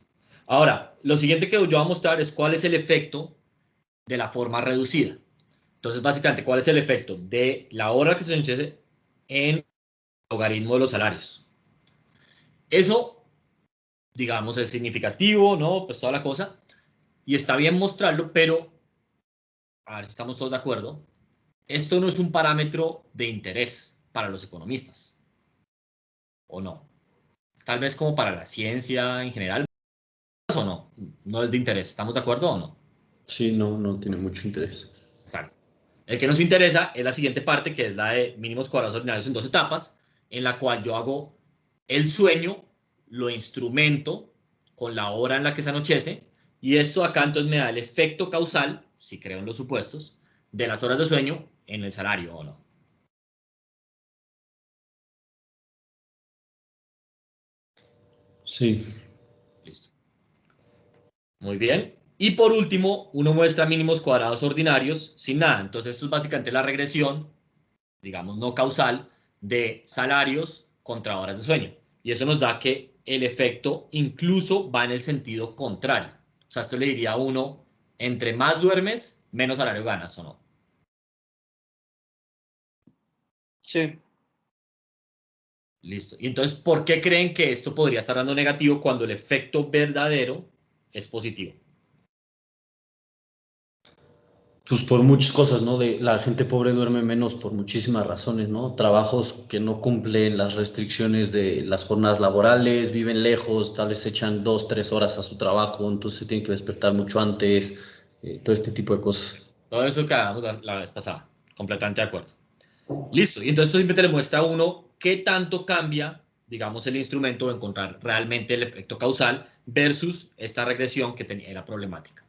Ahora, lo siguiente que yo voy a mostrar es cuál es el efecto de la forma reducida. Entonces, básicamente, ¿cuál es el efecto de la hora que se anochece en el logaritmo de los salarios? Eso, digamos, es significativo, ¿no? Pues toda la cosa. Y está bien mostrarlo, pero, a ver si estamos todos de acuerdo, esto no es un parámetro de interés para los economistas, ¿o no? Tal vez como para la ciencia en general, ¿o no? No es de interés, ¿estamos de acuerdo o no? Sí, no, no tiene mucho interés. Exacto. El que nos interesa es la siguiente parte, que es la de mínimos cuadrados ordinarios en dos etapas, en la cual yo hago el sueño, lo instrumento con la hora en la que se anochece, y esto acá entonces me da el efecto causal, si creo en los supuestos, de las horas de sueño en el salario o no. Sí. Listo. Muy bien. Y por último, uno muestra mínimos cuadrados ordinarios sin nada. Entonces esto es básicamente la regresión, digamos, no causal, de salarios contra horas de sueño. Y eso nos da que el efecto incluso va en el sentido contrario. O sea, esto le diría a uno, entre más duermes, menos salario ganas, ¿o no? Sí. Listo. Y entonces, ¿por qué creen que esto podría estar dando negativo cuando el efecto verdadero es positivo? Pues por muchas cosas, ¿no? La gente pobre duerme menos por muchísimas razones, ¿no? Trabajos que no cumplen las restricciones de las jornadas laborales, viven lejos, tal vez echan 2, 3 horas a su trabajo, entonces se tienen que despertar mucho antes, todo este tipo de cosas. Todo eso que hablamos la vez pasada. Completamente de acuerdo. Listo. Y entonces esto siempre te le muestra a uno qué tanto cambia, digamos, el instrumento de encontrar realmente el efecto causal versus esta regresión que era problemática.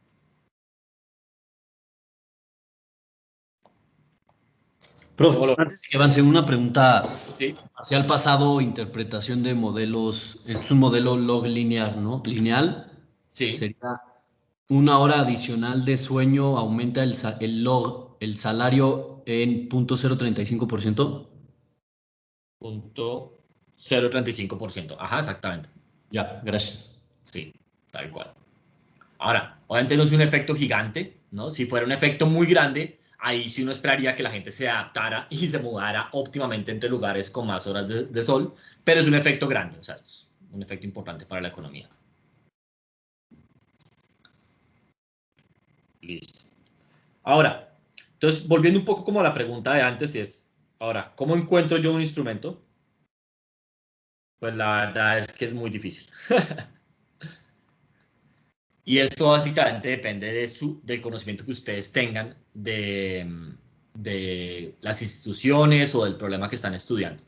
¿Cómo Profe, lo antes de que avance, una pregunta Sí, hacia el pasado, interpretación de modelos. Esto es un modelo log lineal, ¿no? Lineal sí. sería una hora adicional de sueño aumenta el log, el salario en 0.035%. Punto 0,35%. Ajá, exactamente. Ya, gracias. Sí, tal cual. Ahora, obviamente no es un efecto gigante, ¿no? Si fuera un efecto muy grande, ahí sí uno esperaría que la gente se adaptara y se mudara óptimamente entre lugares con más horas de sol, pero es un efecto grande, o sea, es un efecto importante para la economía. Listo. Ahora, entonces, volviendo un poco como a la pregunta de antes, es, ahora, ¿cómo encuentro yo un instrumento? Pues la verdad es que es muy difícil. Y esto básicamente depende del conocimiento que ustedes tengan de las instituciones o del problema que están estudiando.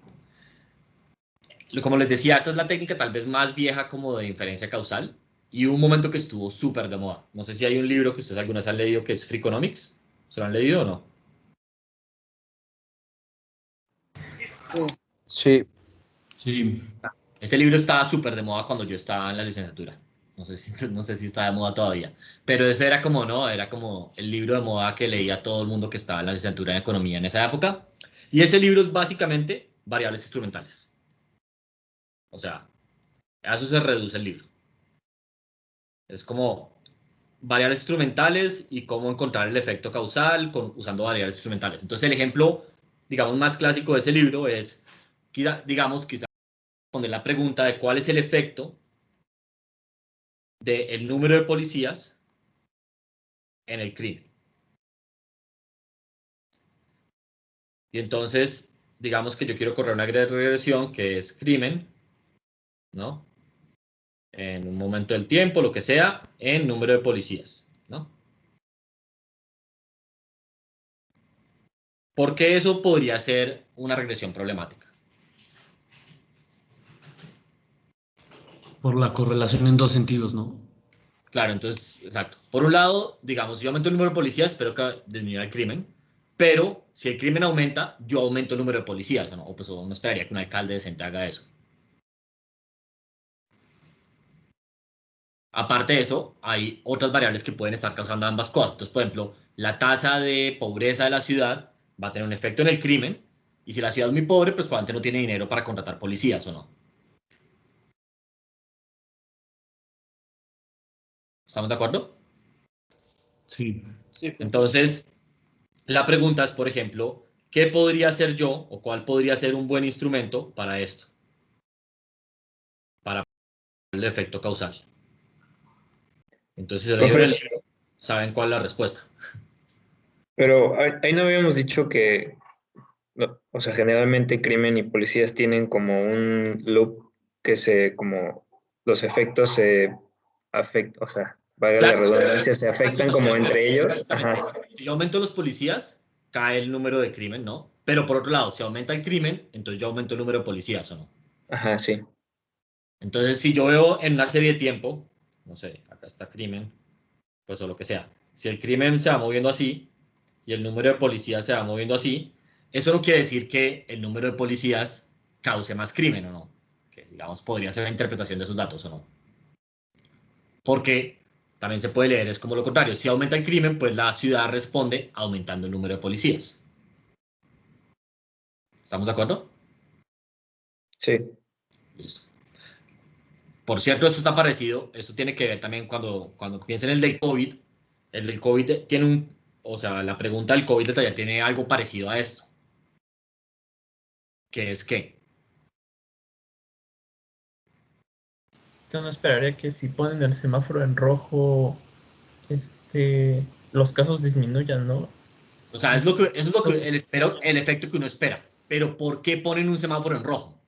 Como les decía, esta es la técnica tal vez más vieja como de inferencia causal y hubo un momento que estuvo súper de moda. No sé si hay un libro que ustedes alguna vez han leído que es Freakonomics. ¿Se lo han leído o no? Sí, Sí. Este libro estaba súper de moda cuando yo estaba en la licenciatura. no sé si está de moda todavía, pero ese era como, ¿no? Era como el libro de moda que leía todo el mundo que estaba en la licenciatura en economía en esa época. Y ese libro es básicamente variables instrumentales. O sea, a eso se reduce el libro. Es como variables instrumentales y cómo encontrar el efecto causal usando variables instrumentales. Entonces el ejemplo, digamos, más clásico de ese libro es, digamos, quizá responder la pregunta de cuál es el efecto del número de policías en el crimen. Y entonces, digamos que yo quiero correr una regresión que es crimen, ¿no? En un momento del tiempo, lo que sea, en número de policías, ¿no? ¿Por qué eso podría ser una regresión problemática? Por la correlación en dos sentidos, ¿no? Claro, entonces, exacto. Por un lado, digamos, si yo aumento el número de policías, espero que disminuya el crimen, pero si el crimen aumenta, yo aumento el número de policías, ¿no? O pues uno esperaría que un alcalde decente haga eso. Aparte de eso, hay otras variables que pueden estar causando ambas cosas. Entonces, por ejemplo, la tasa de pobreza de la ciudad va a tener un efecto en el crimen, y si la ciudad es muy pobre, pues probablemente no tiene dinero para contratar policías, ¿o no? ¿Estamos de acuerdo? Sí. Sí, profe. Entonces, la pregunta es, por ejemplo, ¿qué podría hacer yo o cuál podría ser un buen instrumento para esto? Para el efecto causal. Entonces, si leyeron el Profe, libro, saben cuál es la respuesta. pero ahí no habíamos dicho que, o sea, generalmente crimen y policías tienen como un loop que como los efectos se afectan, o sea, valga la Claro, redundancia, se afectan como entre ellos. exactamente. Ajá, Si yo aumento los policías, cae el número de crimen, ¿no? Pero por otro lado, si aumenta el crimen, entonces yo aumento el número de policías, ¿o no? ajá, sí. Entonces, si yo veo en una serie de tiempo, no sé, acá está crimen, pues o lo que sea. Si el crimen se va moviendo así y el número de policías se va moviendo así, eso no quiere decir que el número de policías cause más crimen, ¿o no? Que, digamos, podría ser la interpretación de esos datos, ¿o no? Porque también se puede leer, es como lo contrario. Si aumenta el crimen, pues la ciudad responde aumentando el número de policías. ¿Estamos de acuerdo? Sí. Listo. Por cierto, esto está parecido, esto tiene que ver también cuando piensen en el del COVID tiene o sea, la pregunta del COVID todavía tiene algo parecido a esto, que es que, Que uno esperaría que si ponen el semáforo en rojo, los casos disminuyan, ¿no? o sea, eso es lo que el efecto que uno espera, pero ¿por qué ponen un semáforo en rojo?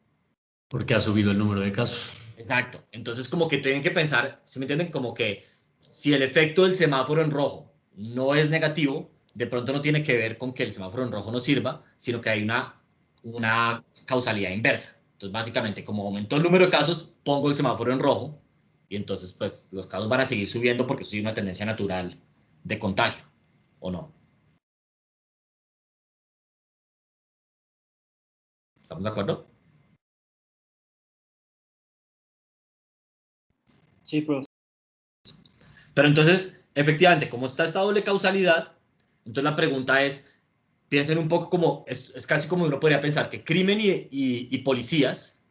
Porque ha subido el número de casos. Exacto. Entonces, como que tienen que pensar, ¿se me entienden? Como que si el efecto del semáforo en rojo no es negativo, de pronto no tiene que ver con que el semáforo en rojo no sirva, sino que hay una causalidad inversa. Entonces, básicamente, como aumentó el número de casos, pongo el semáforo en rojo y entonces, pues, los casos van a seguir subiendo porque eso es una tendencia natural de contagio, ¿o no? ¿Estamos de acuerdo? Sí, profe. Pero entonces, efectivamente, como está esta doble causalidad, entonces la pregunta es, piensen un poco como, es casi como uno podría pensar que crimen y policías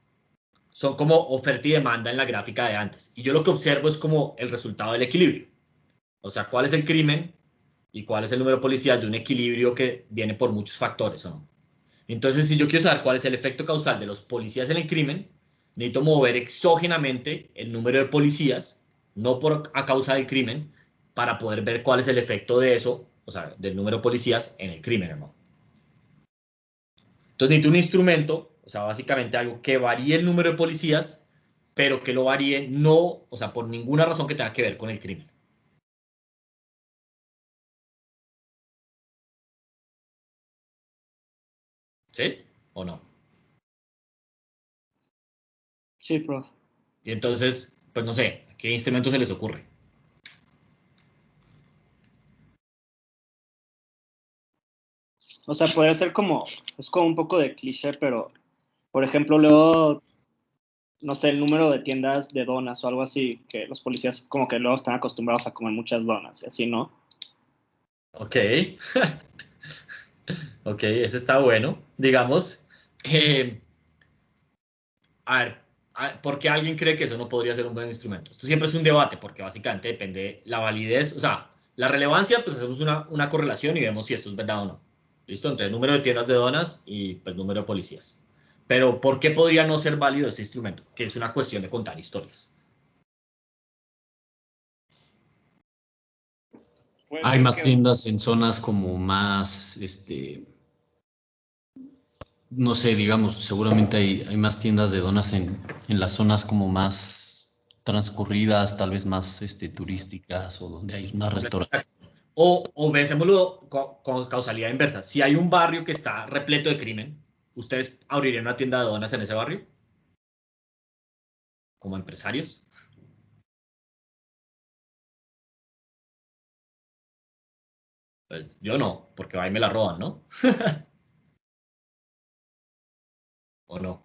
son como oferta y demanda en la gráfica de antes. Y yo lo que observo es como el resultado del equilibrio. O sea, cuál es el crimen y cuál es el número de policías de un equilibrio que viene por muchos factores, ¿o no? Entonces, si yo quiero saber cuál es el efecto causal de los policías en el crimen, necesito mover exógenamente el número de policías, no a causa del crimen, para poder ver cuál es el efecto de eso, o sea, del número de policías en el crimen, ¿o no? Entonces necesito un instrumento, o sea, básicamente algo que varíe el número de policías, pero que lo varíe no, o sea, por ninguna razón que tenga que ver con el crimen. ¿Sí? ¿O no? Sí, profe. Y entonces, pues no sé, ¿qué instrumento se les ocurre? O sea, podría ser como, es como un poco de cliché, pero, por ejemplo, luego no sé, el número de tiendas de donas o algo así, que los policías como que luego están acostumbrados a comer muchas donas y así, ¿no? Ok. Ok, ese está bueno. Digamos, a ver, ¿por qué alguien cree que eso no podría ser un buen instrumento? Esto siempre es un debate, porque básicamente depende de la validez, o sea, la relevancia, pues hacemos una correlación y vemos si esto es verdad o no. ¿Listo? Entre el número de tiendas de donas y pues, el número de policías. Pero, ¿por qué podría no ser válido este instrumento? Que es una cuestión de contar historias. Puede Hay ser más que tiendas en zonas como más, no sé, digamos, seguramente hay más tiendas de donas en las zonas como más transcurridas, tal vez más turísticas o donde hay más restaurantes. O pensémoslo con causalidad inversa. Si hay un barrio que está repleto de crimen, ¿ustedes abrirían una tienda de donas en ese barrio? Como empresarios. Pues yo no, porque ahí me la roban, ¿no? ¿O no?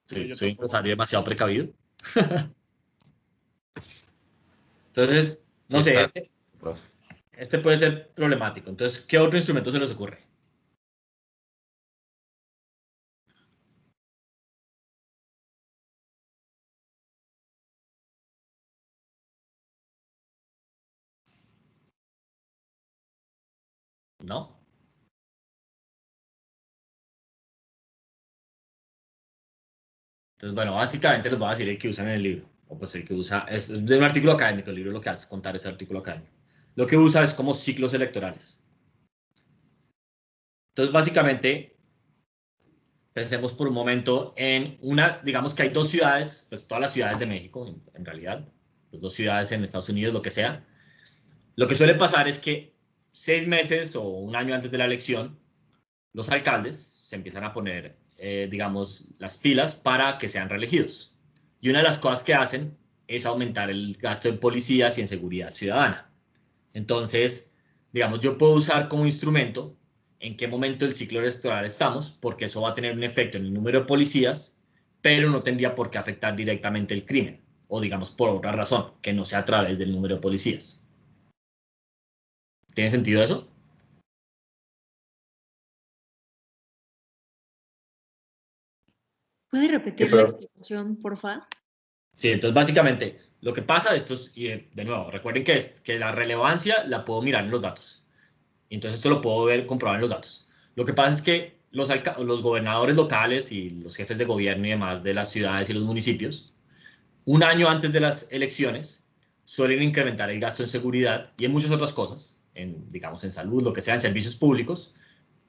sí, Sí, yo soy un tampoco. empresario demasiado precavido. Entonces, no sé, Está, profe. este puede ser problemático. Entonces, ¿qué otro instrumento se les ocurre? ¿No? Entonces, bueno, básicamente les voy a decir el que usan en el libro. O pues el que usa, es de un artículo académico, el libro lo que hace es contar ese artículo académico. Lo que usa es como ciclos electorales. Entonces, básicamente, pensemos por un momento en una, digamos que hay dos ciudades, pues todas las ciudades de México, en realidad, pues dos ciudades en Estados Unidos, lo que sea. Lo que suele pasar es que 6 meses o un año antes de la elección, los alcaldes se empiezan a poner, digamos, las pilas para que sean reelegidos. Y una de las cosas que hacen es aumentar el gasto en policías y en seguridad ciudadana. Entonces, digamos, yo puedo usar como instrumento en qué momento del ciclo electoral estamos, porque eso va a tener un efecto en el número de policías, pero no tendría por qué afectar directamente el crimen, o digamos por otra razón, que no sea a través del número de policías. ¿Tiene sentido eso? ¿Puede Sí, repetir la profe. explicación, porfa? Sí, entonces básicamente lo que pasa, esto es, y de nuevo, recuerden que la relevancia la puedo mirar en los datos. Entonces esto lo puedo ver, comprobar en los datos. Lo que pasa es que los gobernadores locales y los jefes de gobierno y demás de las ciudades y los municipios, un año antes de las elecciones, suelen incrementar el gasto en seguridad y en muchas otras cosas, digamos, en salud, lo que sea, en servicios públicos,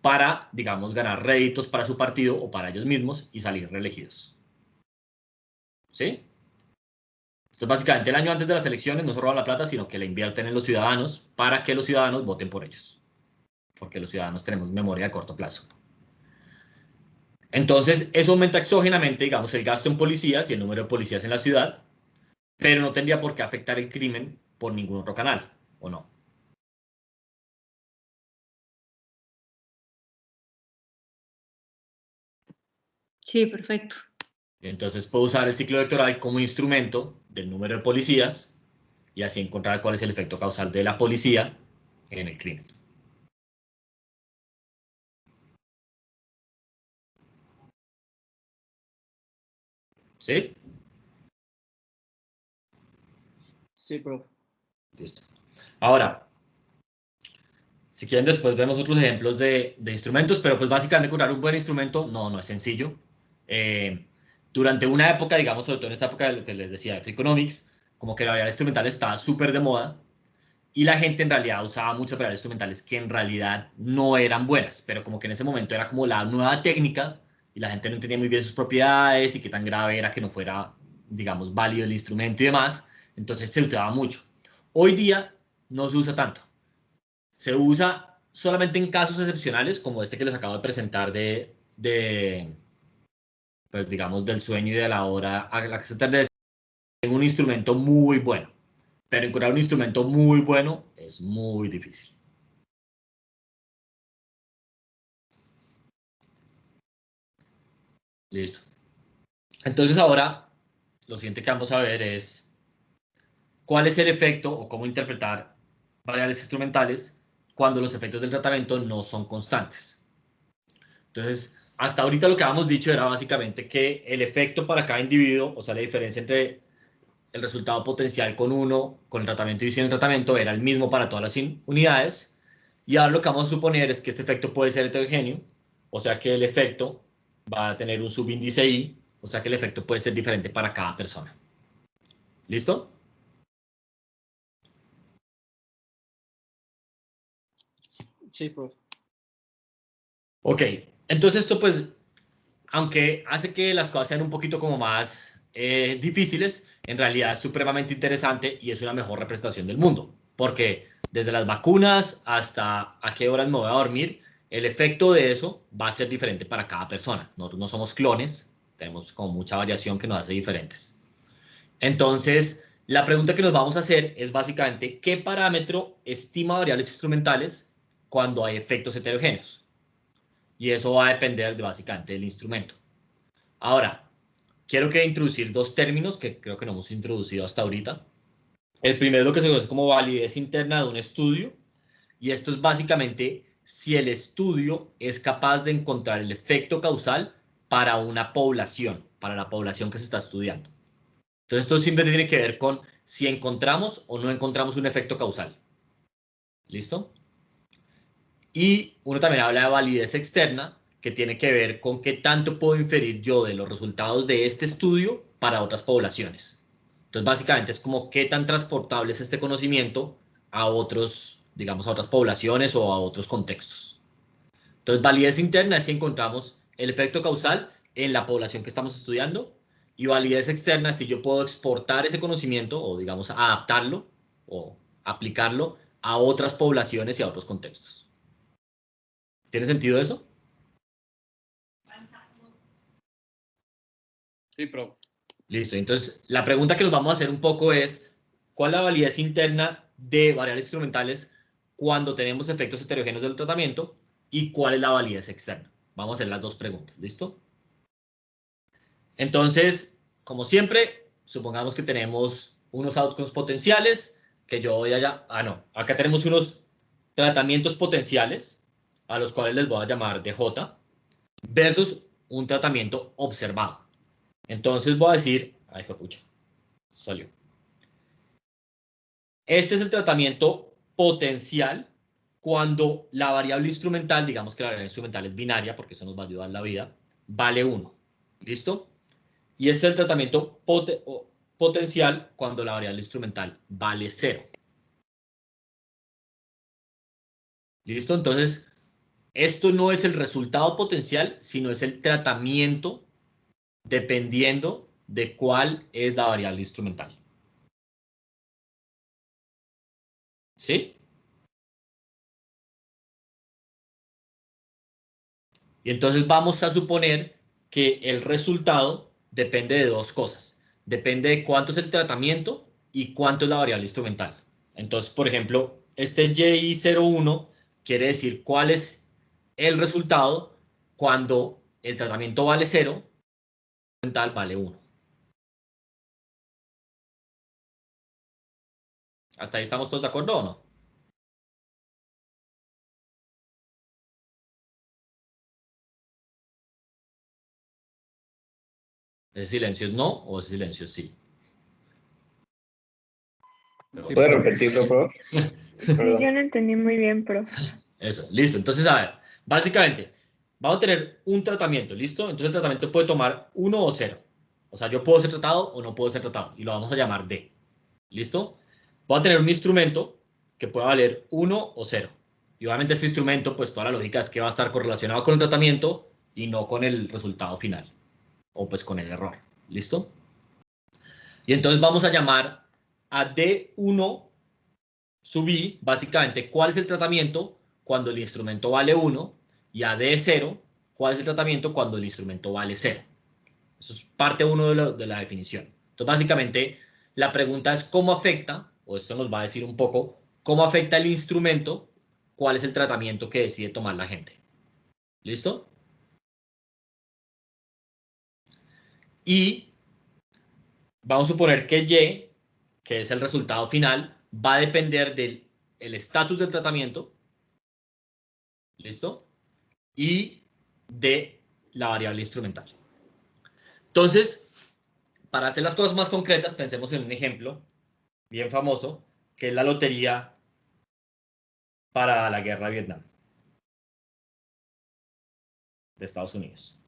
para, digamos, ganar réditos para su partido o para ellos mismos y salir reelegidos. ¿Sí? Entonces, básicamente, el año antes de las elecciones no se roban la plata, sino que la invierten en los ciudadanos para que los ciudadanos voten por ellos. Porque los ciudadanos tenemos memoria de corto plazo. Entonces, eso aumenta exógenamente, digamos, el gasto en policías y el número de policías en la ciudad, pero no tendría por qué afectar el crimen por ningún otro canal, ¿o no? Sí, perfecto. Entonces, puedo usar el ciclo electoral como instrumento del número de policías y así encontrar cuál es el efecto causal de la policía en el crimen. ¿Sí? Sí, profe. Listo. Ahora, si quieren, después vemos otros ejemplos de instrumentos, pero pues básicamente encontrar un buen instrumento no es sencillo. Eh, Durante una época, digamos, sobre todo en esta época de lo que les decía de Freakonomics, como que la variable instrumental estaba súper de moda y la gente en realidad usaba muchas variables instrumentales que en realidad no eran buenas, pero como que en ese momento era como la nueva técnica y la gente no entendía muy bien sus propiedades y qué tan grave era que no fuera, digamos, válido el instrumento y demás. Entonces se usaba mucho. Hoy día no se usa tanto. Se usa solamente en casos excepcionales, como este que les acabo de presentar pues digamos, del sueño y de la hora a la que se tarda en un instrumento muy bueno. Pero encontrar un instrumento muy bueno es muy difícil. Listo. Entonces ahora, lo siguiente que vamos a ver es cuál es el efecto o cómo interpretar variables instrumentales cuando los efectos del tratamiento no son constantes. Entonces, hasta ahorita lo que habíamos dicho era básicamente que el efecto para cada individuo, o sea, la diferencia entre el resultado potencial con uno, con el tratamiento y sin el tratamiento, era el mismo para todas las unidades. Y ahora lo que vamos a suponer es que este efecto puede ser heterogéneo, o sea que el efecto va a tener un subíndice I, o sea que el efecto puede ser diferente para cada persona. ¿Listo? Sí, profe. Ok, entonces esto pues, aunque hace que las cosas sean un poquito como más difíciles, en realidad es supremamente interesante y es una mejor representación del mundo, porque desde las vacunas hasta a qué horas me voy a dormir, el efecto de eso va a ser diferente para cada persona. Nosotros no somos clones, tenemos como mucha variación que nos hace diferentes. Entonces, la pregunta que nos vamos a hacer es básicamente, ¿qué parámetro estima variables instrumentales cuando hay efectos heterogéneos? Y eso va a depender básicamente del instrumento. Ahora, quiero que introducir dos términos que creo que no hemos introducido hasta ahorita. El primero es lo que se conoce como validez interna de un estudio, y esto es básicamente si el estudio es capaz de encontrar el efecto causal para una población, para la población que se está estudiando. Entonces, esto simplemente tiene que ver con si encontramos o no encontramos un efecto causal. ¿Listo? Y uno también habla de validez externa, que tiene que ver con qué tanto puedo inferir yo de los resultados de este estudio para otras poblaciones. Entonces, básicamente es como qué tan transportable es este conocimiento a otros, digamos, a otras poblaciones o a otros contextos. Entonces, validez interna es si encontramos el efecto causal en la población que estamos estudiando, y validez externa es si yo puedo exportar ese conocimiento o, digamos, adaptarlo o aplicarlo a otras poblaciones y a otros contextos. ¿Tiene sentido eso? Sí, profe. Listo. Entonces, la pregunta que nos vamos a hacer un poco es, ¿cuál es la validez interna de variables instrumentales cuando tenemos efectos heterogéneos del tratamiento? ¿Y cuál es la validez externa? Vamos a hacer las dos preguntas. ¿Listo? Entonces, como siempre, supongamos que tenemos unos outcomes potenciales, que yo voy allá, no, acá tenemos unos tratamientos potenciales, a los cuales les voy a llamar DJ, versus un tratamiento observado. Entonces voy a decir, ay, pucha, salió. Este es el tratamiento potencial cuando la variable instrumental, digamos que la variable instrumental es binaria, porque eso nos va a ayudar en la vida, vale 1. ¿Listo? Y este es el tratamiento potencial cuando la variable instrumental vale 0. ¿Listo? Entonces, esto no es el resultado potencial, sino es el tratamiento dependiendo de cuál es la variable instrumental. ¿Sí? Y entonces vamos a suponer que el resultado depende de dos cosas. Depende de cuánto es el tratamiento y cuánto es la variable instrumental. Entonces, por ejemplo, este JI01 quiere decir cuál es el resultado cuando el tratamiento vale 0 y el instrumental vale 1. ¿Hasta ahí estamos todos de acuerdo o no? ¿Ese silencio es no o ese silencio es sí? Sí, ¿Puedes profe. repetirlo, profe? Perdón. Yo no entendí muy bien, pero Eso, listo. Entonces, a ver, básicamente, vamos a tener un tratamiento, ¿listo? Entonces el tratamiento puede tomar 1 o 0. O sea, yo puedo ser tratado o no puedo ser tratado. Y lo vamos a llamar D. ¿Listo? Voy a tener un instrumento que pueda valer 1 o 0. Y obviamente ese instrumento, pues toda la lógica es que va a estar correlacionado con el tratamiento y no con el resultado final. O pues con el error. ¿Listo? Y entonces vamos a llamar a D1 sub I, básicamente, ¿cuál es el tratamiento cuando el instrumento vale 1? Y a D0, ¿cuál es el tratamiento cuando el instrumento vale 0? Eso es parte 1 de la definición. Entonces, básicamente, la pregunta es cómo afecta, o esto nos va a decir un poco, cómo afecta el instrumento, cuál es el tratamiento que decide tomar la gente. ¿Listo? Y vamos a suponer que Y, que es el resultado final, va a depender del estatus del tratamiento, ¿listo? Y de la variable instrumental. Entonces, para hacer las cosas más concretas, pensemos en un ejemplo bien famoso, que es la lotería para la guerra de Vietnam de Estados Unidos.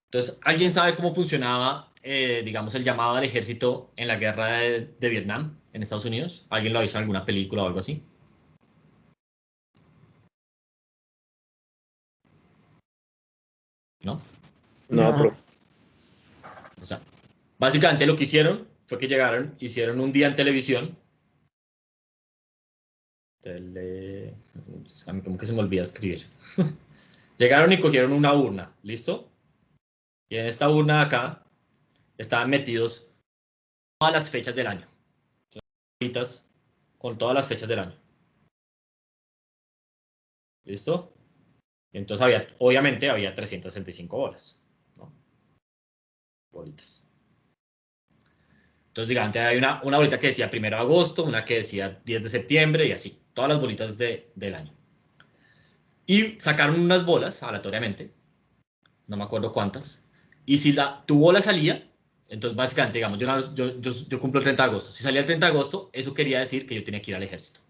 Entonces, ¿alguien sabe cómo funcionaba, digamos, el llamado al ejército en la guerra de Vietnam en Estados Unidos? ¿Alguien lo ha visto en alguna película o algo así? ¿No? No, No. pero O sea, básicamente lo que hicieron fue que llegaron, hicieron un día en televisión. A mí como que se me olvida escribir. Llegaron y cogieron una urna, ¿listo? Y en esta urna de acá estaban metidos todas las fechas del año. Bolitas con todas las fechas del año. ¿Listo? Y entonces obviamente había 365 bolas, ¿no? Bolitas. Entonces, digamos, hay una bolita que decía 1 de agosto, una que decía 10 de septiembre y así. Todas las bolitas del año. Y sacaron unas bolas aleatoriamente. No me acuerdo cuántas. Y si tu bola salía, entonces básicamente, digamos, yo cumplo el 30 de agosto. Si salía el 30 de agosto, eso quería decir que yo tenía que ir al ejército.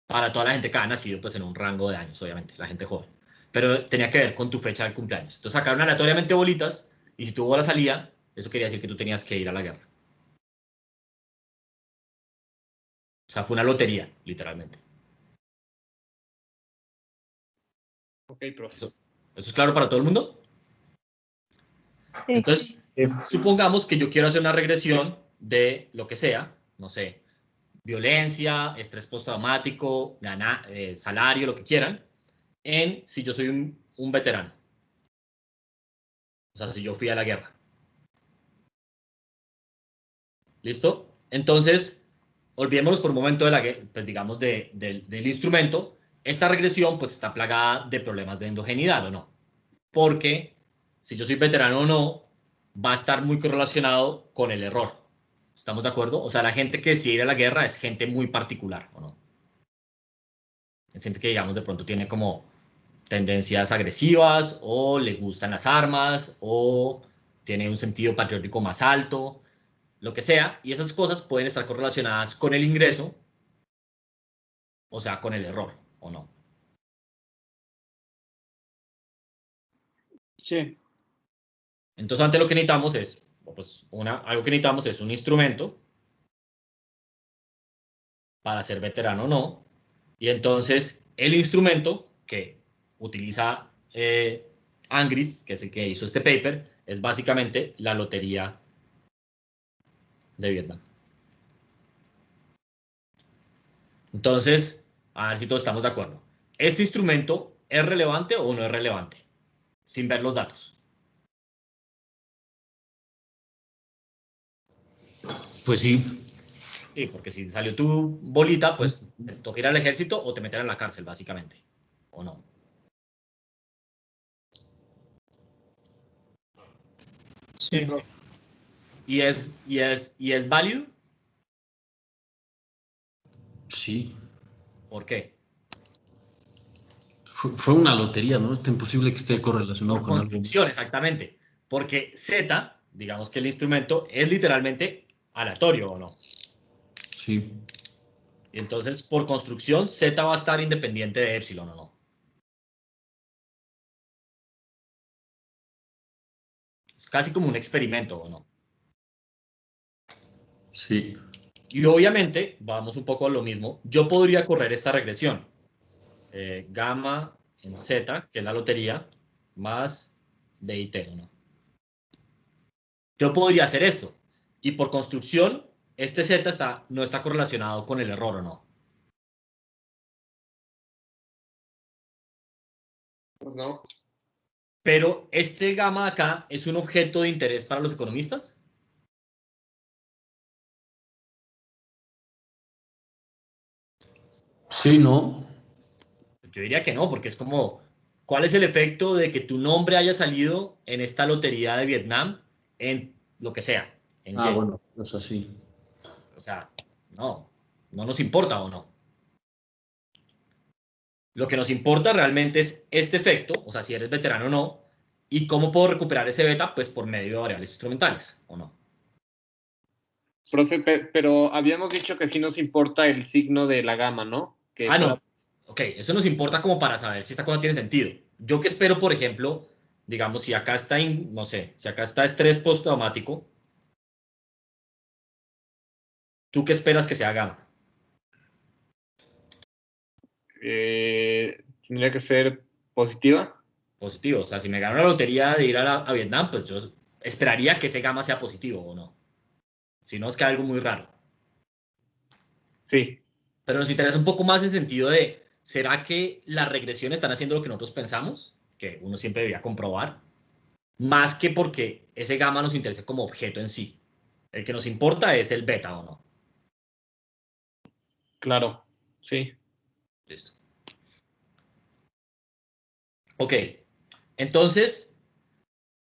Para toda la gente que ha nacido pues en un rango de años, obviamente, la gente joven. Pero tenía que ver con tu fecha de cumpleaños. Entonces sacaron aleatoriamente bolitas y si tu bola salía, eso quería decir que tú tenías que ir a la guerra. O sea, fue una lotería, literalmente. Ok, profe. ¿Eso es claro para todo el mundo? Sí. Entonces, supongamos que yo quiero hacer una regresión de lo que sea, no sé, violencia, estrés postraumático, salario, lo que quieran, si yo soy un veterano. O sea, si yo fui a la guerra. ¿Listo? Entonces, olvidémonos por un momento de pues digamos, del instrumento. Esta regresión pues está plagada de problemas de endogeneidad, ¿o no? Porque si yo soy veterano o no, va a estar muy correlacionado con el error. ¿Estamos de acuerdo? O sea, la gente que decide ir a la guerra es gente muy particular, ¿o no? Es gente que, digamos, de pronto tiene como tendencias agresivas o le gustan las armas o tiene un sentido patriótico más alto, lo que sea, y esas cosas pueden estar correlacionadas con el ingreso, o sea, con el error, ¿o no? Sí. Entonces, antes lo que necesitamos es, pues, algo que necesitamos es un instrumento para ser veterano o no, y entonces el instrumento que utiliza Angris, que es el que hizo este paper, es básicamente la lotería de Vietnam. Entonces, a ver si todos estamos de acuerdo. ¿Este instrumento es relevante o no es relevante? Sin ver los datos. Pues sí. Sí, porque si salió tu bolita, pues te toca ir al ejército o te meten en la cárcel, básicamente. ¿O no? Sí. ¿Y es válido? Sí. ¿Por qué? Fue una lotería, ¿no? Es imposible que esté correlacionado Por con algo. construcción, exactamente. Porque Z, digamos que el instrumento, es literalmente aleatorio, ¿o no? Sí. Y entonces, por construcción, Z va a estar independiente de epsilon, ¿o no? Es casi como un experimento, ¿o no? Sí. Y obviamente, vamos un poco a lo mismo, yo podría correr esta regresión. Gamma en Z, que es la lotería, más BIT, ¿no? Yo podría hacer esto. Y por construcción, este Z no está correlacionado con el error, ¿o no? Pues no. Pero este gamma de acá es un objeto de interés para los economistas. Sí, ¿no? Yo diría que no, porque es como ¿Cuál es el efecto de que tu nombre haya salido en esta lotería de Vietnam en lo que sea? En Y. Bueno, es así. O sea, no nos importa o no. Lo que nos importa realmente es este efecto, o sea, si eres veterano o no, y cómo puedo recuperar ese beta, pues por medio de variables instrumentales, ¿o no? Profe, pero habíamos dicho que sí nos importa el signo de la gama, ¿no? No. Ok, eso nos importa como para saber si esta cosa tiene sentido. Yo que espero, por ejemplo, digamos, si acá está, no sé, si acá está estrés postraumático, ¿tú qué esperas que sea gamma? Tendría que ser positiva. Positivo. O sea, si me gano la lotería de ir a Vietnam, pues yo esperaría que ese gamma sea positivo o no. Si no, es que hay algo muy raro. Sí. Pero nos interesa un poco más en sentido de, ¿será que las regresiones están haciendo lo que nosotros pensamos? Que uno siempre debería comprobar. Más que porque ese gamma nos interese como objeto en sí. El que nos importa es el beta o no. Claro, sí. Listo. Ok. Entonces,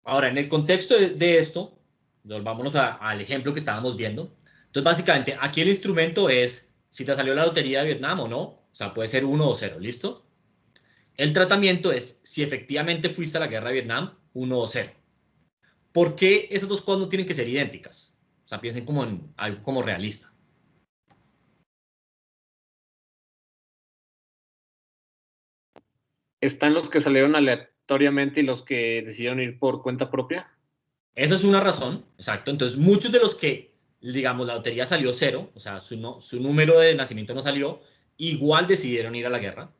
ahora en el contexto de esto, volvámonos al ejemplo que estábamos viendo. Entonces, básicamente, aquí el instrumento es si te salió la lotería de Vietnam o no. O sea, puede ser 1 o 0, ¿listo? El tratamiento es si efectivamente fuiste a la guerra de Vietnam, 1 o 0. ¿Por qué esas dos cosas no tienen que ser idénticas? O sea, piensen como en algo como realista. ¿Están los que salieron aleatoriamente y los que decidieron ir por cuenta propia? Esa es una razón, exacto. Entonces, muchos de los que, digamos, la lotería salió 0, o sea, su número de nacimiento no salió, igual decidieron ir a la guerra.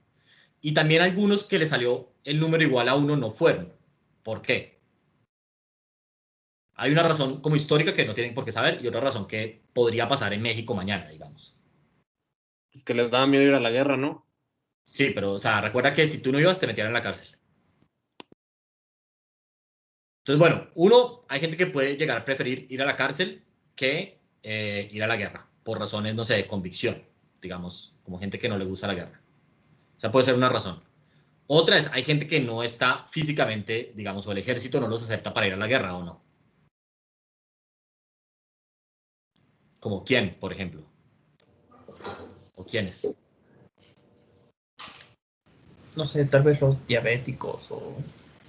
Y también algunos que le salió el número igual a 1 no fueron. ¿Por qué? Hay una razón como histórica que no tienen por qué saber y otra razón que podría pasar en México mañana, digamos. Pues que les daba miedo ir a la guerra, ¿no? Sí, pero, o sea, recuerda que si tú no ibas, te metían en la cárcel. Entonces, bueno, hay gente que puede llegar a preferir ir a la cárcel que ir a la guerra, por razones, no sé, de convicción, digamos, como gente que no le gusta la guerra. O sea, puede ser una razón. Otra es, hay gente que no está físicamente, digamos, o el ejército no los acepta para ir a la guerra o no. ¿Como quién, por ejemplo? ¿O quiénes? No sé, tal vez los diabéticos o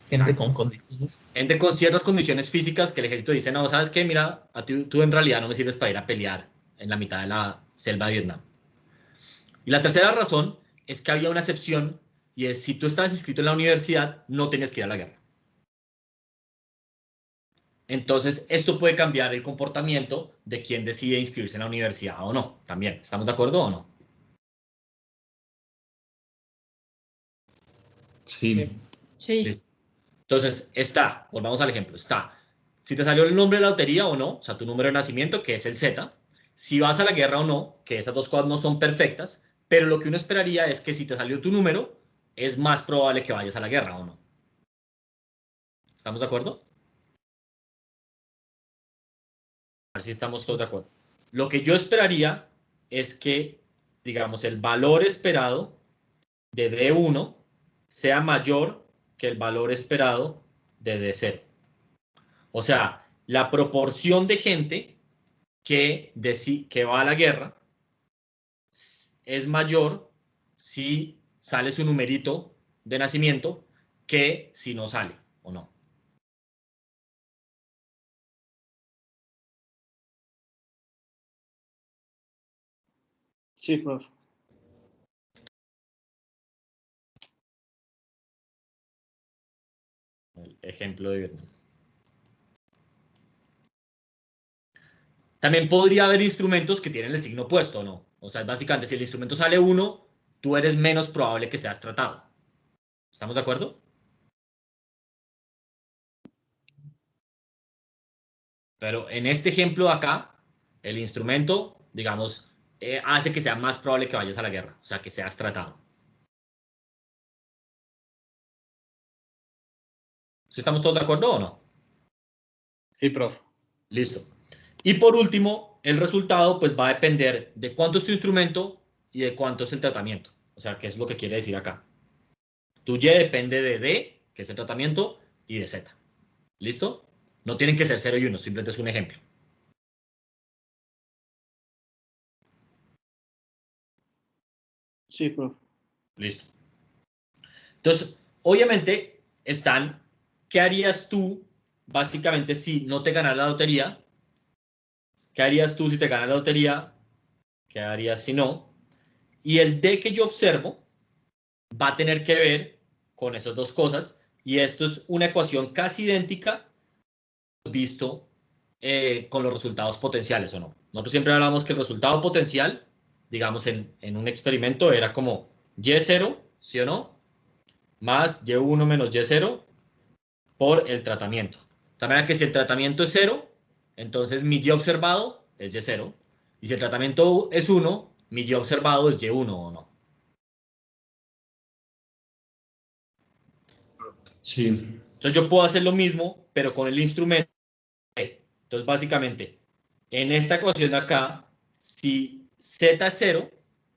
gente con condiciones. Gente con ciertas condiciones físicas que el ejército dice, no, ¿sabes qué? Mira, tú en realidad no me sirves para ir a pelear en la mitad de la selva de Vietnam. Y la tercera razón es que había una excepción y es si tú estabas inscrito en la universidad, no tenías que ir a la guerra. Entonces, esto puede cambiar el comportamiento de quien decide inscribirse en la universidad o no. También, ¿estamos de acuerdo o no? Sí. Sí. Listo. Entonces, volvamos al ejemplo, si te salió el nombre de la lotería o no, o sea, tu número de nacimiento, que es el Z, si vas a la guerra o no, que esas dos cosas no son perfectas, pero lo que uno esperaría es que si te salió tu número, es más probable que vayas a la guerra o no. ¿Estamos de acuerdo? A ver si estamos todos de acuerdo. Lo que yo esperaría es que, digamos, el valor esperado de D1 sea mayor que el valor esperado de D0. O sea, la proporción de gente que va a la guerra es mayor si sale su numerito de nacimiento que si no sale o no. Sí, profe. El ejemplo de Vietnam. También podría haber instrumentos que tienen el signo opuesto, ¿o no? O sea, básicamente, si el instrumento sale 1, tú eres menos probable que seas tratado. ¿Estamos de acuerdo? Pero en este ejemplo de acá, el instrumento, digamos, hace que sea más probable que vayas a la guerra, o sea, que seas tratado. ¿Sí estamos todos de acuerdo o no? Sí, profe. Listo. Y por último, el resultado pues va a depender de cuánto es tu instrumento y de cuánto es el tratamiento. O sea, ¿qué es lo que quiere decir acá? Tu Y depende de D, que es el tratamiento, y de Z. ¿Listo? No tienen que ser 0 y 1, simplemente es un ejemplo. Sí, profe. Listo. Entonces, obviamente están, ¿qué harías tú básicamente si no te ganas la lotería? ¿Qué harías tú si te ganas la lotería? ¿Qué harías si no? Y el D que yo observo va a tener que ver con esas dos cosas, y esto es una ecuación casi idéntica visto con los resultados potenciales, ¿o no? Nosotros siempre hablamos que el resultado potencial, digamos en un experimento, era como Y0, ¿sí o no? Más Y1 menos Y0 por el tratamiento. De manera que si el tratamiento es 0, entonces mi Y observado es Y0. Y si el tratamiento es 1, mi Y observado es Y1, ¿o no? Sí. Entonces yo puedo hacer lo mismo, pero con el instrumento. Entonces básicamente, en esta ecuación de acá, si Z es 0,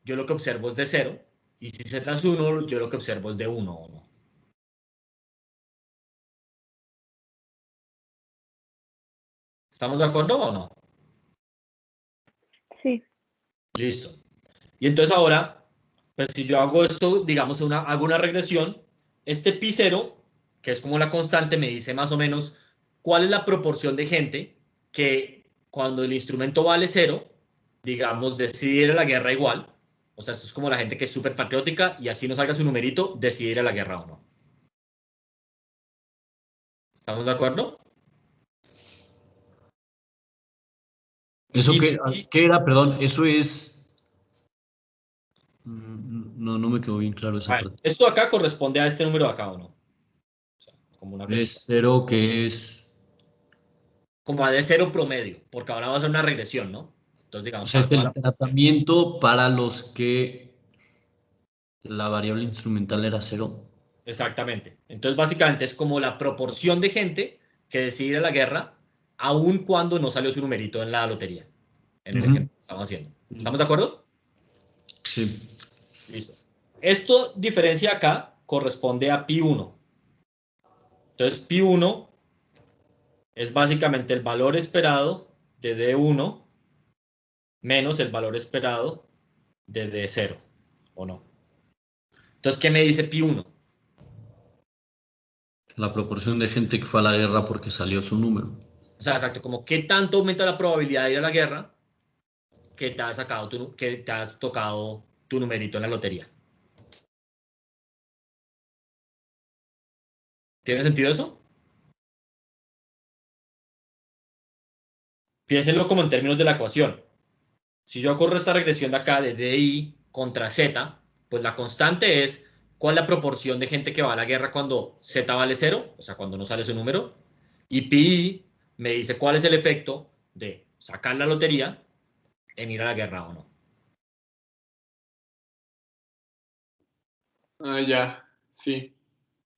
yo lo que observo es de 0. Y si Z es 1, yo lo que observo es de 1, ¿o no? ¿Estamos de acuerdo o no? Sí. Listo. Y entonces ahora, pues si yo hago esto, digamos, hago una regresión, este pi 0, que es como la constante, me dice más o menos cuál es la proporción de gente que cuando el instrumento vale 0, digamos, decide ir a la guerra igual. O sea, esto es como la gente que es súper patriótica y así no salga su numerito, decide ir a la guerra o no. ¿Estamos de acuerdo? ¿Eso Y, qué era? Perdón, eso es... No, no me quedó bien claro esa a ver, parte. esto acá corresponde a este número de acá o no. O sea, como una flechita. Es 0 que es... Como a de 0 promedio, porque ahora va a ser una regresión, ¿no? Entonces, O digamos, sea, para es toda el la... tratamiento para los que la variable instrumental era 0. Exactamente. Entonces, básicamente es como la proporción de gente que decide ir a la guerra, aun cuando no salió su numerito en la lotería, en el ejemplo que estamos haciendo. ¿Estamos de acuerdo? Sí. Listo. Esto, diferencia acá, corresponde a pi 1. Entonces, pi 1 es básicamente el valor esperado de D1 menos el valor esperado de D0, ¿o no? Entonces, ¿qué me dice pi 1? La proporción de gente que fue a la guerra porque salió su número. O sea, exacto, como qué tanto aumenta la probabilidad de ir a la guerra que te has sacado que te has tocado tu numerito en la lotería. ¿Tiene sentido eso? Piénsenlo como en términos de la ecuación. Si yo corro esta regresión de acá de DI contra Z, pues la constante es cuál es la proporción de gente que va a la guerra cuando Z vale 0, o sea, cuando no sale su número, y pi me dice cuál es el efecto de sacar la lotería en ir a la guerra o no. Ah, ya, sí.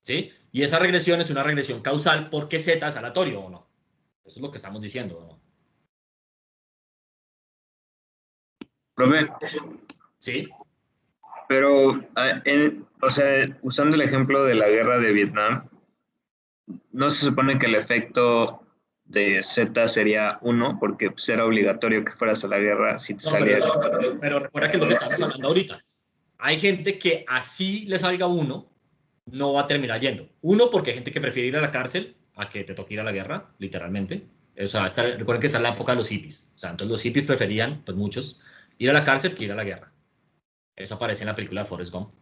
¿Sí? Y esa regresión es una regresión causal porque Z es aleatorio o no. Eso es lo que estamos diciendo, ¿o no? Profe, ¿Sí? pero, o sea, usando el ejemplo de la guerra de Vietnam, ¿no se supone que el efecto de Z sería 1? Porque pues, era obligatorio que fueras a la guerra si te No, pero, salía. pero recuerda que es lo que estamos hablando ahorita. Hay gente que así le salga 1, no va a terminar yendo. 1, porque hay gente que prefiere ir a la cárcel a que te toque ir a la guerra, literalmente. O sea, recuerden que está en la época de los hippies. O sea, entonces los hippies preferían, pues muchos, ir a la cárcel que ir a la guerra. Eso aparece en la película de Forrest Gump.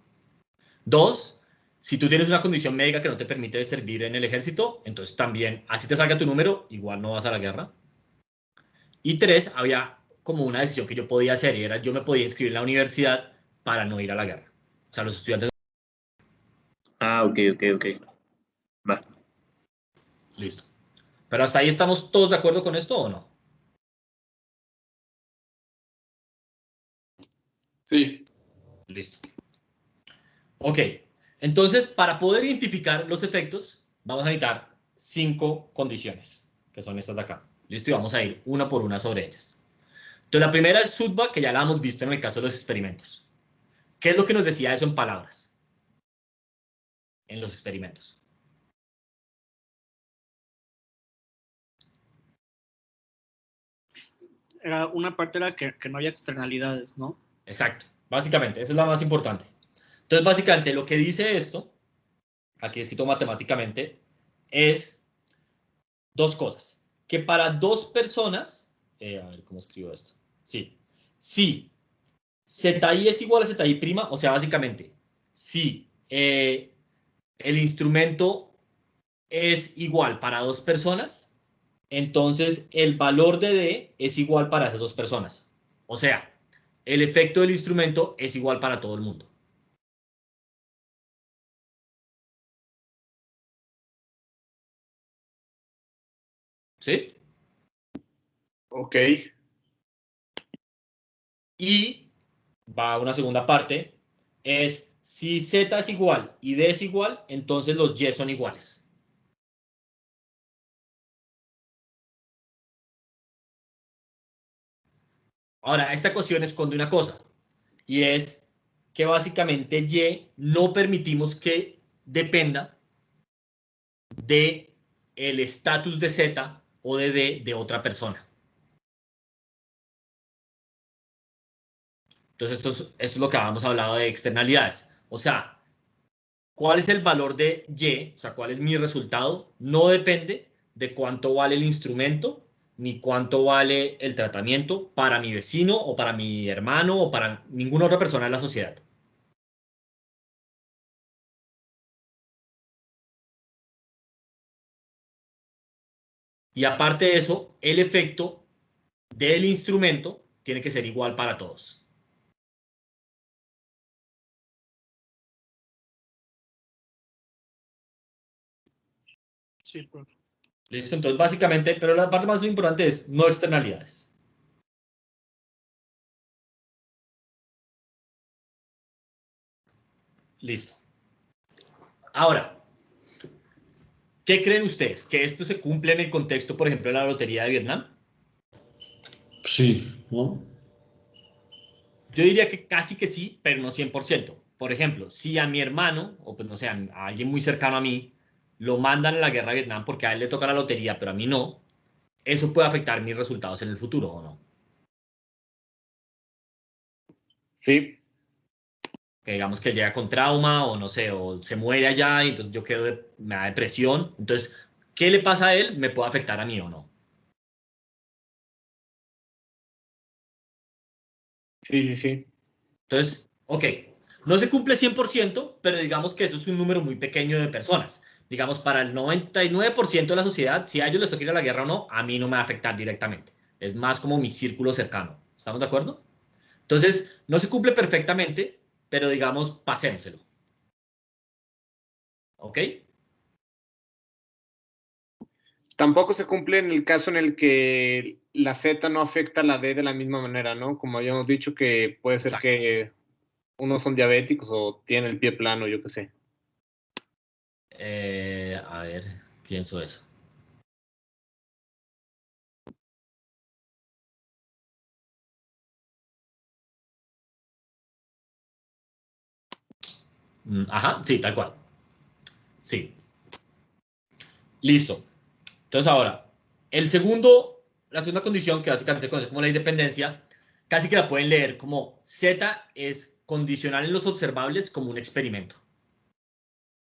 2, si tú tienes una condición médica que no te permite servir en el ejército, entonces también, así te salga tu número, igual no vas a la guerra. Y 3, había como una decisión que yo podía hacer y era yo me podía inscribir en la universidad para no ir a la guerra. O sea, los estudiantes... Ah, ok, ok, ok. Va. Listo. Pero hasta ahí estamos todos de acuerdo con esto o no? Sí. Listo. Ok. Entonces, para poder identificar los efectos, vamos a necesitar 5 condiciones, que son estas de acá. Listo, y vamos a ir una por una sobre ellas. Entonces, la primera es Sudba, que ya la hemos visto en el caso de los experimentos. ¿Qué es lo que nos decía eso en palabras? en los experimentos. Una parte era que no haya externalidades, ¿no? Exacto, básicamente, esa es la más importante. Entonces, básicamente, lo que dice esto, aquí escrito matemáticamente, es dos cosas. Que para dos personas, a ver cómo escribo esto. Sí, si ZI es igual a ZI prima, o sea, básicamente, si el instrumento es igual para dos personas, entonces el valor de D es igual para esas dos personas. O sea, el efecto del instrumento es igual para todo el mundo. ¿Sí? Ok. Y va a una segunda parte, es si Z es igual y D es igual, entonces los Y son iguales. Ahora, esta ecuación esconde una cosa, y es que básicamente Y no permitimos que dependa de el estatus de Z o de D de otra persona. Entonces, esto es lo que habíamos hablado de externalidades. O sea, ¿cuál es el valor de Y? O sea, ¿cuál es mi resultado? No depende de cuánto vale el instrumento, ni cuánto vale el tratamiento para mi vecino o para mi hermano o para ninguna otra persona en la sociedad. Y aparte de eso, el efecto del instrumento tiene que ser igual para todos. Sí, profe. ¿Listo? Entonces, básicamente, pero la parte más importante es no externalidades. Listo. Ahora, ¿qué creen ustedes? ¿Que esto se cumple en el contexto, por ejemplo, de la Lotería de Vietnam? Sí, ¿no? Yo diría que casi que sí, pero no 100%. Por ejemplo, si a mi hermano, o pues no sé, a alguien muy cercano a mí, lo mandan a la guerra de Vietnam porque a él le toca la lotería, pero a mí no, eso puede afectar mis resultados en el futuro, ¿o no? Sí. Que digamos que él llega con trauma, o no sé, o se muere allá, y entonces yo me da depresión. Entonces, ¿qué le pasa a él? Me puede afectar a mí o no. Sí, sí, sí. Entonces, ok, no se cumple 100%, pero digamos que eso es un número muy pequeño de personas. Digamos, para el 99% de la sociedad, si a ellos les toca ir a la guerra o no, a mí no me va a afectar directamente. Es más como mi círculo cercano. ¿Estamos de acuerdo? Entonces, no se cumple perfectamente, pero digamos, pasémoselo. ¿Ok? Tampoco se cumple en el caso en el que la Z no afecta a la D de la misma manera, ¿no? Como habíamos dicho que puede ser Exacto. que unos son diabéticos o tienen el pie plano, yo qué sé. A ver, pienso eso. Ajá, sí, tal cual. Sí. Listo. Entonces ahora, la segunda condición que básicamente se conoce como la independencia, casi que la pueden leer como Z es condicional en los observables como un experimento.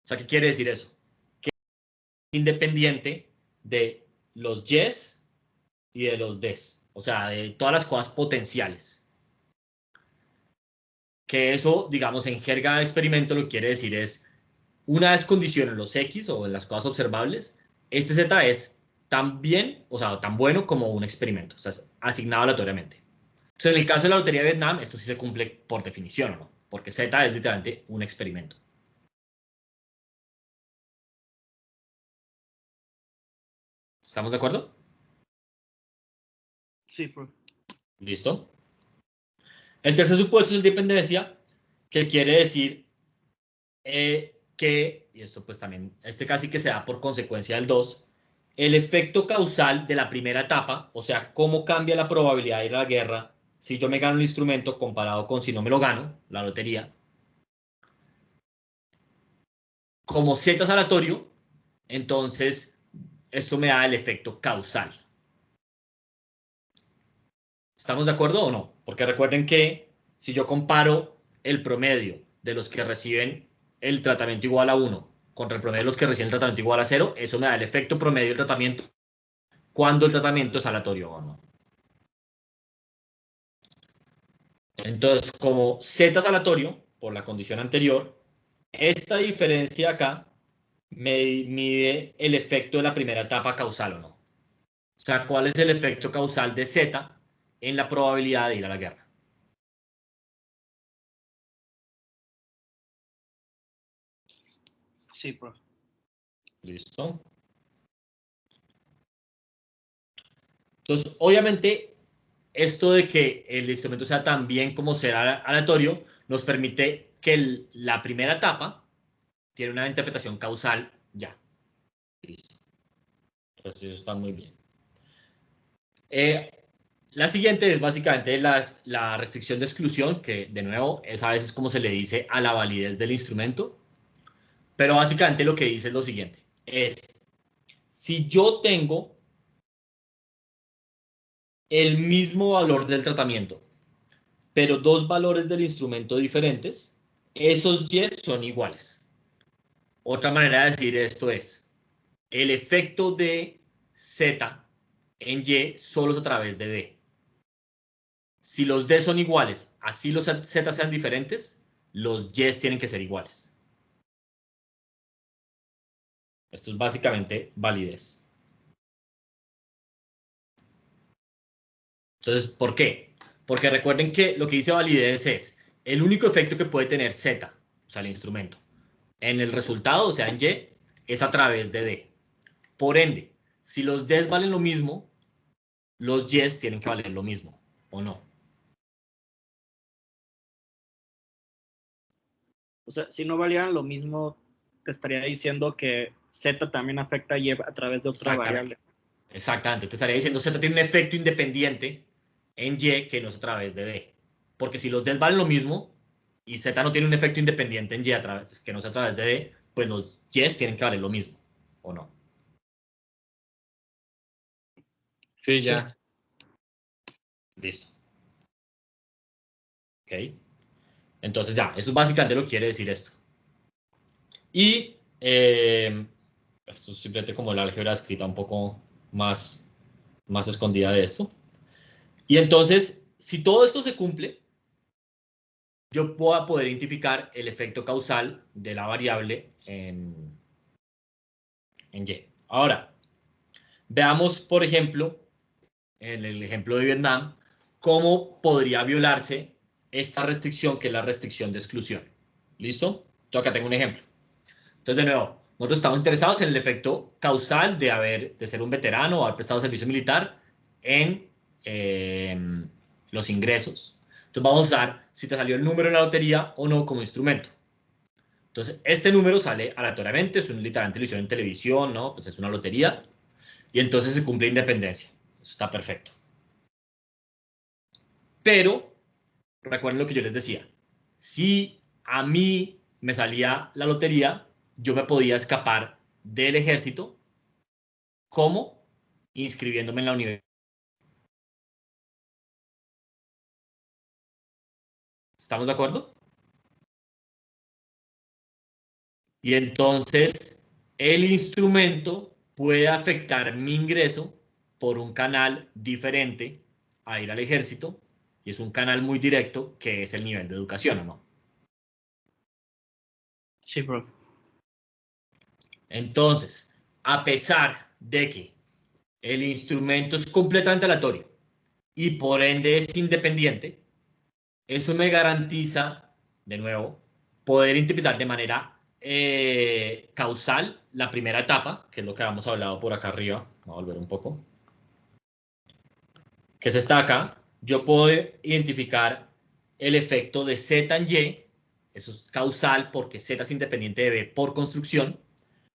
O sea, ¿qué quiere decir eso? Que es independiente de los Ys y de los Ds. O sea, de todas las cosas potenciales. Que eso, digamos, en jerga de experimento lo que quiere decir es, una vez condicionen los X o en las cosas observables, este Z es tan bien, o sea, tan bueno como un experimento, o sea, es asignado aleatoriamente. Entonces, en el caso de la Lotería de Vietnam, esto sí se cumple por definición, ¿o no? Porque Z es literalmente un experimento. ¿Estamos de acuerdo? Sí, profe. ¿Listo? El tercer supuesto es dependencia, que quiere decir y esto pues también, este casi que se da por consecuencia del 2, el efecto causal de la primera etapa, o sea, cómo cambia la probabilidad de ir a la guerra si yo me gano el instrumento comparado con si no me lo gano, la lotería, como Z es aleatorio, entonces esto me da el efecto causal. ¿Estamos de acuerdo o no? Porque recuerden que si yo comparo el promedio de los que reciben el tratamiento igual a 1 contra el promedio de los que reciben el tratamiento igual a 0, eso me da el efecto promedio del tratamiento cuando el tratamiento es aleatorio o no. Entonces, como Z es aleatorio, por la condición anterior, esta diferencia acá me mide el efecto de la primera etapa causal o no. O sea, ¿cuál es el efecto causal de Z en la probabilidad de ir a la guerra? Sí, profe. ¿Listo? Entonces, obviamente, esto de que el instrumento sea tan bien como será aleatorio, nos permite que la primera etapa tiene una interpretación causal ya. Listo. Entonces, eso está muy bien. La siguiente es básicamente la restricción de exclusión, que de nuevo es a veces como se le dice a la validez del instrumento. Pero básicamente lo que dice es lo siguiente. Es, si yo tengo el mismo valor del tratamiento, pero dos valores del instrumento diferentes, esos Y son iguales. Otra manera de decir esto es, el efecto de Z en Y solo es a través de D. Si los D son iguales, así los Z sean diferentes, los Y tienen que ser iguales. Esto es básicamente validez. Entonces, ¿por qué? Porque recuerden que lo que dice validez es el único efecto que puede tener Z, o sea, el instrumento, en el resultado, o sea, en Y, es a través de D. Por ende, si los Ds valen lo mismo, los Ys tienen que valer lo mismo, ¿o no? O sea, si no valieran lo mismo, te estaría diciendo que Z también afecta a Y a través de otra variable. Exactamente. Te estaría diciendo Z tiene un efecto independiente en Y que no es a través de D. Porque si los Ds valen lo mismo y Z no tiene un efecto independiente en Y que no es a través de D, pues los Ys tienen que valer lo mismo, ¿o no? Sí, ya. Listo. ¿Ok? Entonces ya, eso es básicamente lo que quiere decir esto. Y esto es simplemente como la álgebra escrita un poco más escondida de esto. Y entonces, si todo esto se cumple, yo puedo poder identificar el efecto causal de la variable en Y. Ahora, veamos, por ejemplo, en el ejemplo de Vietnam, cómo podría violarse esta restricción, que es la restricción de exclusión. ¿Listo? Yo acá tengo un ejemplo. Entonces, de nuevo, nosotros estamos interesados en el efecto causal de ser un veterano o haber prestado servicio militar en los ingresos. Entonces, vamos a usar si te salió el número en la lotería o no como instrumento. Entonces, este número sale aleatoriamente, es literalmente lo hicieron en televisión, ¿no? Pues es una lotería. Y entonces se cumple independencia. Eso está perfecto. Pero, recuerden lo que yo les decía. Si a mí me salía la lotería, yo me podía escapar del ejército. ¿Cómo? Inscribiéndome en la universidad. ¿Estamos de acuerdo? Y entonces, el instrumento puede afectar mi ingreso por un canal diferente a ir al ejército, y es un canal muy directo, que es el nivel de educación, ¿o no? Sí, bro. Entonces, a pesar de que el instrumento es completamente aleatorio y por ende es independiente, eso me garantiza, de nuevo, poder interpretar de manera causal la primera etapa, que es lo que habíamos hablado por acá arriba. Voy a volver un poco. Que es esta acá. Yo puedo identificar el efecto de Z en Y, eso es causal porque Z es independiente de B por construcción,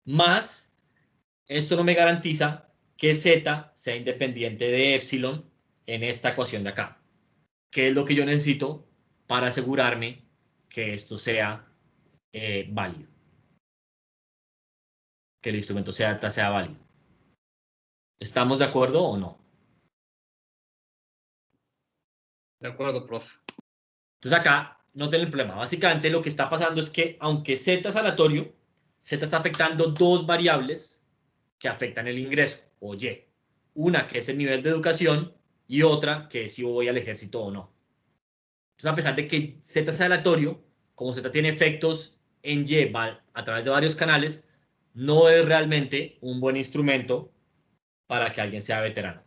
más esto no me garantiza que Z sea independiente de epsilon en esta ecuación de acá. ¿Qué es lo que yo necesito para asegurarme que esto sea válido? que el instrumento Z sea válido. ¿Estamos de acuerdo o no? De acuerdo, profe. Entonces acá, noten el problema. Básicamente lo que está pasando es que aunque Z es aleatorio, Z está afectando dos variables que afectan el ingreso, o Y. Una que es el nivel de educación y otra que es si voy al ejército o no. Entonces, a pesar de que Z es aleatorio, como Z tiene efectos en Y a través de varios canales, no es realmente un buen instrumento para que alguien sea veterano.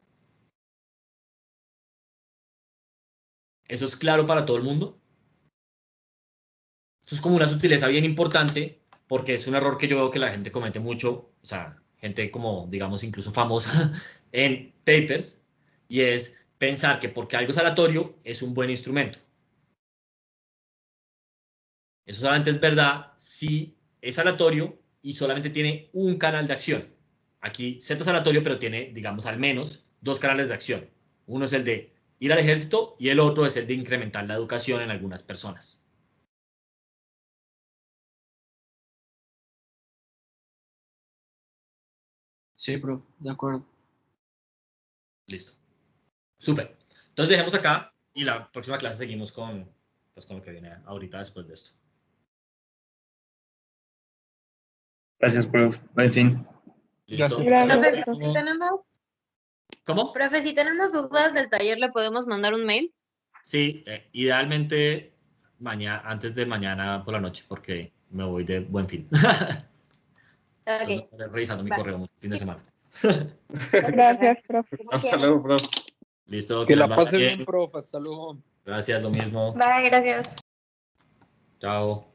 ¿Eso es claro para todo el mundo? Eso es como una sutileza bien importante porque es un error que yo veo que la gente comete mucho, o sea, gente como, digamos, incluso famosa en papers, y es pensar que porque algo es aleatorio es un buen instrumento. Eso solamente es verdad si es aleatorio y solamente tiene un canal de acción. Aquí Z es aleatorio, pero tiene, digamos, al menos dos canales de acción. Uno es el de ir al ejército y el otro es el de incrementar la educación en algunas personas. Sí, profe, de acuerdo. Listo. Súper. Entonces dejemos acá y la próxima clase seguimos con, pues, con lo que viene ahorita después de esto. Gracias, prof. Buen fin. Listo. Gracias. Profe, si tenemos, ¿Cómo? profe, si tenemos dudas del taller, ¿le podemos mandar un mail? Sí, idealmente antes de mañana por la noche, porque me voy de buen fin. Entonces Ok. estaré revisando mi Va. correo un fin de semana. Gracias, profe. Hasta luego, prof. Listo, Que les la vaya pase bien. bien, profe. Hasta luego. Gracias, lo mismo. Bye, gracias. Chao.